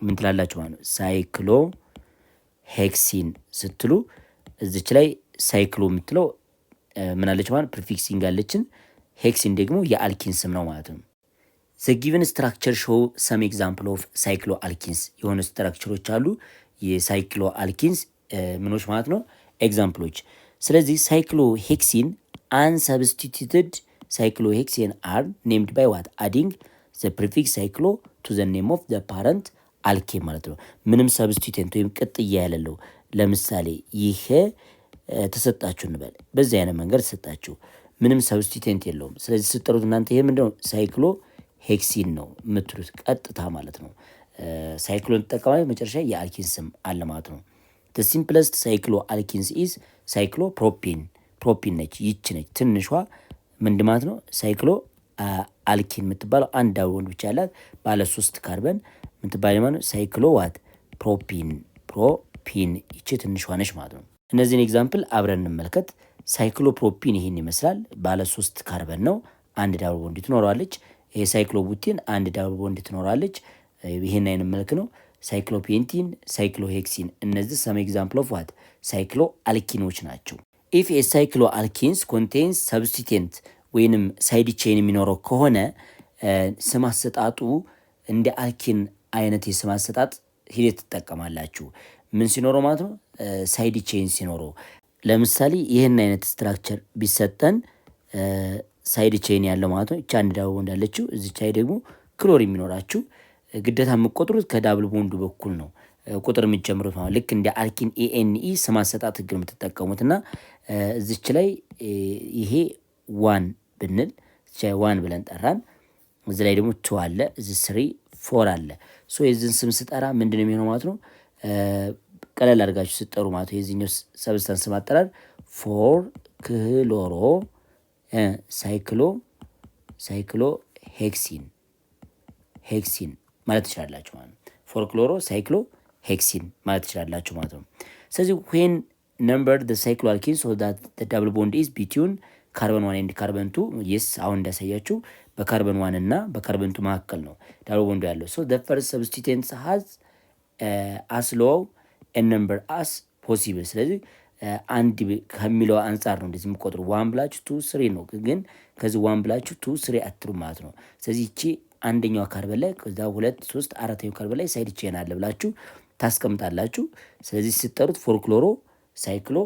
ምን ትላላችሁ ማለት ነው? ሳይክሎ ሄክሲን ስትሉ እዚች ላይ ሳይክሎ የምትለው ምን አለች ማለት ፕሪፊክሲንግ አለችን። ሄክሲን ደግሞ የአልኪን ስም ነው ማለት ነው። ዘ ጊቨን ስትራክቸር ሾው ሰም ኤግዛምፕል ኦፍ ሳይክሎ አልኪንስ የሆኑ ስትራክቸሮች አሉ የሳይክሎ አልኪንስ ምኖች ማለት ነው ኤግዛምፕሎች። ስለዚህ ሳይክሎ ሄክሲን አንሰብስቲቱትድ ሳይክሎ ሄክሲን አር ኔምድ ባይ ዋት አዲንግ ዘ ፕሪፊክስ ሳይክሎ ቱ ዘ ኔም ኦፍ ዘ ፓረንት አልኬን ማለት ነው። ምንም ሰብስቲቴንት ወይም ቅጥያ ያለለው ለምሳሌ ይሄ ተሰጣችሁ እንበል፣ በዚህ አይነት መንገድ ተሰጣችሁ፣ ምንም ሰብስቲቴንት የለውም። ስለዚህ ስጠሩት እናንተ ይሄ ምንድነው ሳይክሎ ሄክሲን ነው የምትሉት ቀጥታ ማለት ነው። ሳይክሎን ተጠቀማይ መጨረሻ የአልኪን ስም አለ ማለት ነው። the simplest ሳይክሎ አልኪንስ ኢዝ ሳይክሎ ፕሮፒን ነች። ይች ነች ትንሿ ምንድን ማለት ነው ሳይክሎ አልኪን የምትባለው አንድ ዳብል ቦንድ ብቻ ያላት ባለ 3 ካርበን የምትባለው ማለት ነው ሳይክሎ ዋት ፕሮፒን ይቺ ትንሿ ነች ማለት ነው። እነዚህን ኤግዛምፕል አብረን እንመልከት። ሳይክሎ ፕሮፒን ይህን ይመስላል። ባለ 3 ካርበን ነው፣ አንድ ዳብል ቦንድ ትኖረዋለች። ይሄ ሳይክሎ ቡቲን አንድ ዳብል ቦንድ ትኖራለች። ይሄን አይነት መልክ ነው። ሳይክሎ ፔንቲን፣ ሳይክሎ ሄክሲን እነዚህ ሰም ኤግዛምፕል ኦፍ ዋት ሳይክሎ አልኪኖች ናቸው። ኢፍ ኤ ሳይክሎ አልኪንስ ኮንቴንስ ሰብስቲቴንት ወይንም ሳይድ ቼን የሚኖረው ከሆነ ስም አሰጣጡ እንደ አልኪን አይነት የስም አሰጣጥ ሂደት ትጠቀማላችሁ። ምን ሲኖረው ማለት ነው? ሳይድ ቼን ሲኖረው። ለምሳሌ ይህን አይነት ስትራክቸር ቢሰጠን ሳይድ ቼን ያለው ማለት ነው። እቻ አንድ ዳብል ቦንድ ያለችው እዚች ላይ ደግሞ ክሎር የሚኖራችሁ ግዴታ የምትቆጥሩት ከዳብል ቦንዱ በኩል ነው ቁጥር የሚጀምሩት ማለት ልክ እንደ አልኪን ኤኤንኢ ስም አሰጣጥ ህግ የምትጠቀሙት እና እዚች ላይ ይሄ ዋን ብንል ዋን ብለን ጠራን። እዚህ ላይ ደግሞ ቱ አለ፣ እዚህ 3 4 አለ። ሶ የዚህን ስም ስጠራ ምንድን ነው የሚሆነው ማለት ነው? ቀለል አድርጋችሁ ስጠሩ ማለት ነው የዚህኛው ሰብስታንስ ስም አጠራር ፎር ክሎሮ ሳይክሎ ሄክሲን ማለት ትችላላችሁ ማለት ነው። ፎር ክሎሮ ሳይክሎ ሄክሲን ማለት ትችላላችሁ ማለት ነው። ስለዚህ when number the cycloalkene so that the double bond is between carbon 1 and carbon 2 yes አሁን እንዳሳያችሁ በካርበን 1 እና በካርበን 2 መካከል ነው ዳብል ቦንድ ያለው። so the first substituent has as low a number as possible ስለዚህ አንድ ከሚለው አንፃር ነው እንደዚህ የምቆጥሩ 1 ብላችሁ 2 3 ነው ግን ከዚህ 1 ብላችሁ 2 3 አትሩ ማለት ነው። ስለዚህ እቺ አንደኛው ካርበን ላይ ከዛ 2 3 አራተኛው ካርበን ላይ ሳይድ ቼን አለ ብላችሁ ታስቀምጣላችሁ። ስለዚህ ሲጠሩት ፎር ክሎሮ ሳይክሎ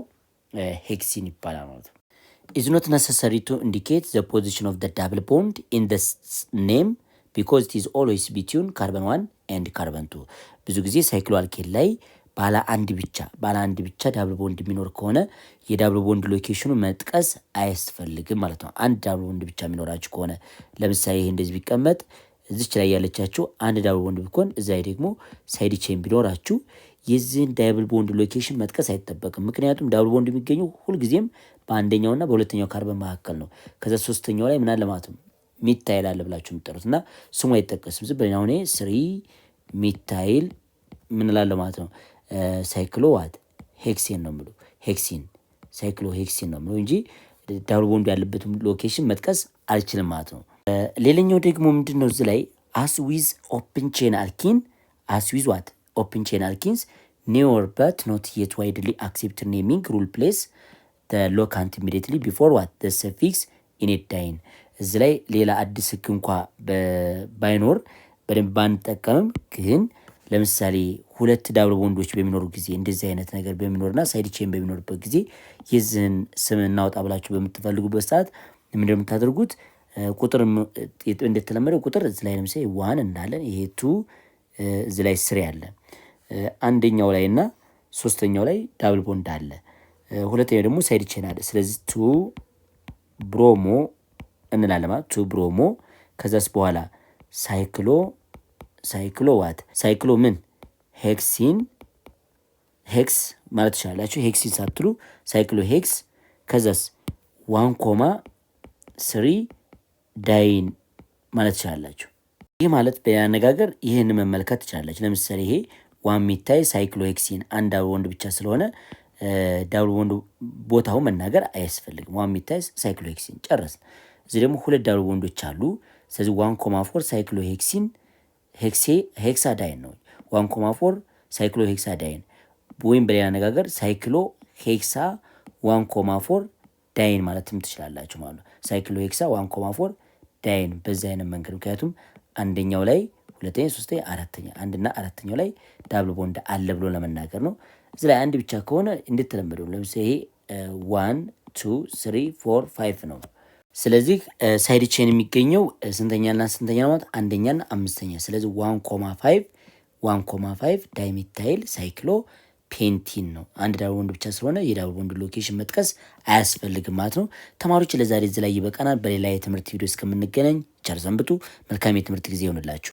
ሄክሲን ይባላል ማለት ነው። is not necessary to indicate the position of the double bond in the name because it is always between carbon 1 and carbon 2 ብዙ ጊዜ ሳይክሎ አልኬን ላይ ባለ አንድ ብቻ ዳብል ቦንድ የሚኖር ከሆነ የዳብል ቦንድ ሎኬሽኑ መጥቀስ አያስፈልግም ማለት ነው። አንድ ዳብል ቦንድ ብቻ የሚኖራችሁ ከሆነ ለምሳሌ ይሄ እንደዚህ ቢቀመጥ እዚች ላይ ያለቻችሁ አንድ ዳብል ቦንድ ቢሆን እዛ ላይ ደግሞ ሳይድ ቼን ቢኖራችሁ የዚህን ዳብል ቦንድ ሎኬሽን መጥቀስ አይጠበቅም። ምክንያቱም ዳብል ቦንድ የሚገኘው ሁልጊዜም በአንደኛውና በሁለተኛው ካርበን መካከል ነው። ከዛ ሶስተኛው ላይ ምን አለ ማለት ነው ሚታይል አለ ብላችሁ የምትጠሩት እና ስሙ አይጠቀስም። ዝም ብለን አሁን 3 ሚታይል ምን ላለ ማለት ነው ሳይክሎ ዋት ሄክሲን ነው የምለው ሳይክሎ ሄክሲን ነው የምለው እንጂ ዳብል ቦንድ ያለበት ሎኬሽን መጥቀስ አልችልም ማለት ነው። ሌላኛው ደግሞ ምንድነው እዚህ ላይ as with open chain alkenes newer but not yet widely accepted naming rule place the locant immediately before what the suffix inetine እዚህ ላይ ሌላ አዲስ ህግ እንኳ ባይኖር በደንብ ባንጠቀምም ግን ለምሳሌ ሁለት ዳብል ቦንዶች በሚኖሩ ጊዜ እንደዚህ አይነት ነገር በሚኖርና ሳይድ ቼን በሚኖርበት ጊዜ የዚህን ስም እናውጣ ብላችሁ በምትፈልጉበት ሰዓት ምንድነው የምታደርጉት? ቁጥር እንደተለመደው ቁጥር እዚህ ላይ ለምሳሌ 1 እንዳለን ይሄ 2 እዚህ ላይ 3 አለ አንደኛው ላይ እና ሶስተኛው ላይ ዳብል ቦንድ አለ ሁለተኛው ደግሞ ሳይድ ቼን አለ። ስለዚህ 2 ብሮሞ እንላለን ማለት 2 ብሮሞ ከዛስ በኋላ ሳይክሎ ዋት ሳይክሎ ምን ሄክስ ማለት ትችላላችሁ። ሄክሲን ሳትሉ ሳይክሎ ሄክስ ከዛስ 1,3 ዳይን ማለት ትችላላችሁ። ይህ ማለት በአነጋገር ይህን መመልከት ትችላላችሁ። ለምሳሌ ይሄ ዋን ሚታይ ሳይክሎ ሄክሲን አንድ ዳብል ቦንድ ብቻ ስለሆነ ዳብል ቦንድ ቦታው መናገር አያስፈልግም። ዋን ሚታይ ሳይክሎ ሄክሲን ጨረስን። እዚህ ደግሞ ሁለት ዳብል ቦንዶች አሉ። ስለዚህ 1,4 ሳይክሎ ሄክሲን ሄክሳ ዳይን ነው። 1,4 ሳይክሎ ሄክሳ ዳይን ወይም በሌላ አነጋገር ሳይክሎ ሄክሳ 1,4 ዳይን ማለትም ትችላላችሁ ማለት ነው። ሳይክሎ ሄክሳ 1,4 ዳይን በዚህ አይነት መንገድ ምክንያቱም አንደኛው ላይ ሁለተኛ፣ ሶስተኛ፣ አራተኛ አንድና አራተኛው ላይ ዳብል ቦንድ አለ ብሎ ለመናገር ነው። እዚህ ላይ አንድ ብቻ ከሆነ እንደተለመደው ለምሳሌ ይሄ 1 2 3 4 5 ነው። ስለዚህ ሳይድ ቼን የሚገኘው ስንተኛና ስንተኛ ነው ማለት አንደኛና አምስተኛ። ስለዚህ 1,5 ዳይሜታይል ሳይክሎ ፔንቲን ነው። አንድ ዳብል ቦንድ ብቻ ስለሆነ የዳብል ቦንድ ሎኬሽን መጥቀስ አያስፈልግም ማለት ነው። ተማሪዎች ለዛሬ እዚህ ላይ ይበቃናል። በሌላ የትምህርት ቪዲዮ እስከምንገናኝ ቸር ሰንብቱ። መልካም የትምህርት ጊዜ ይሆንላችሁ።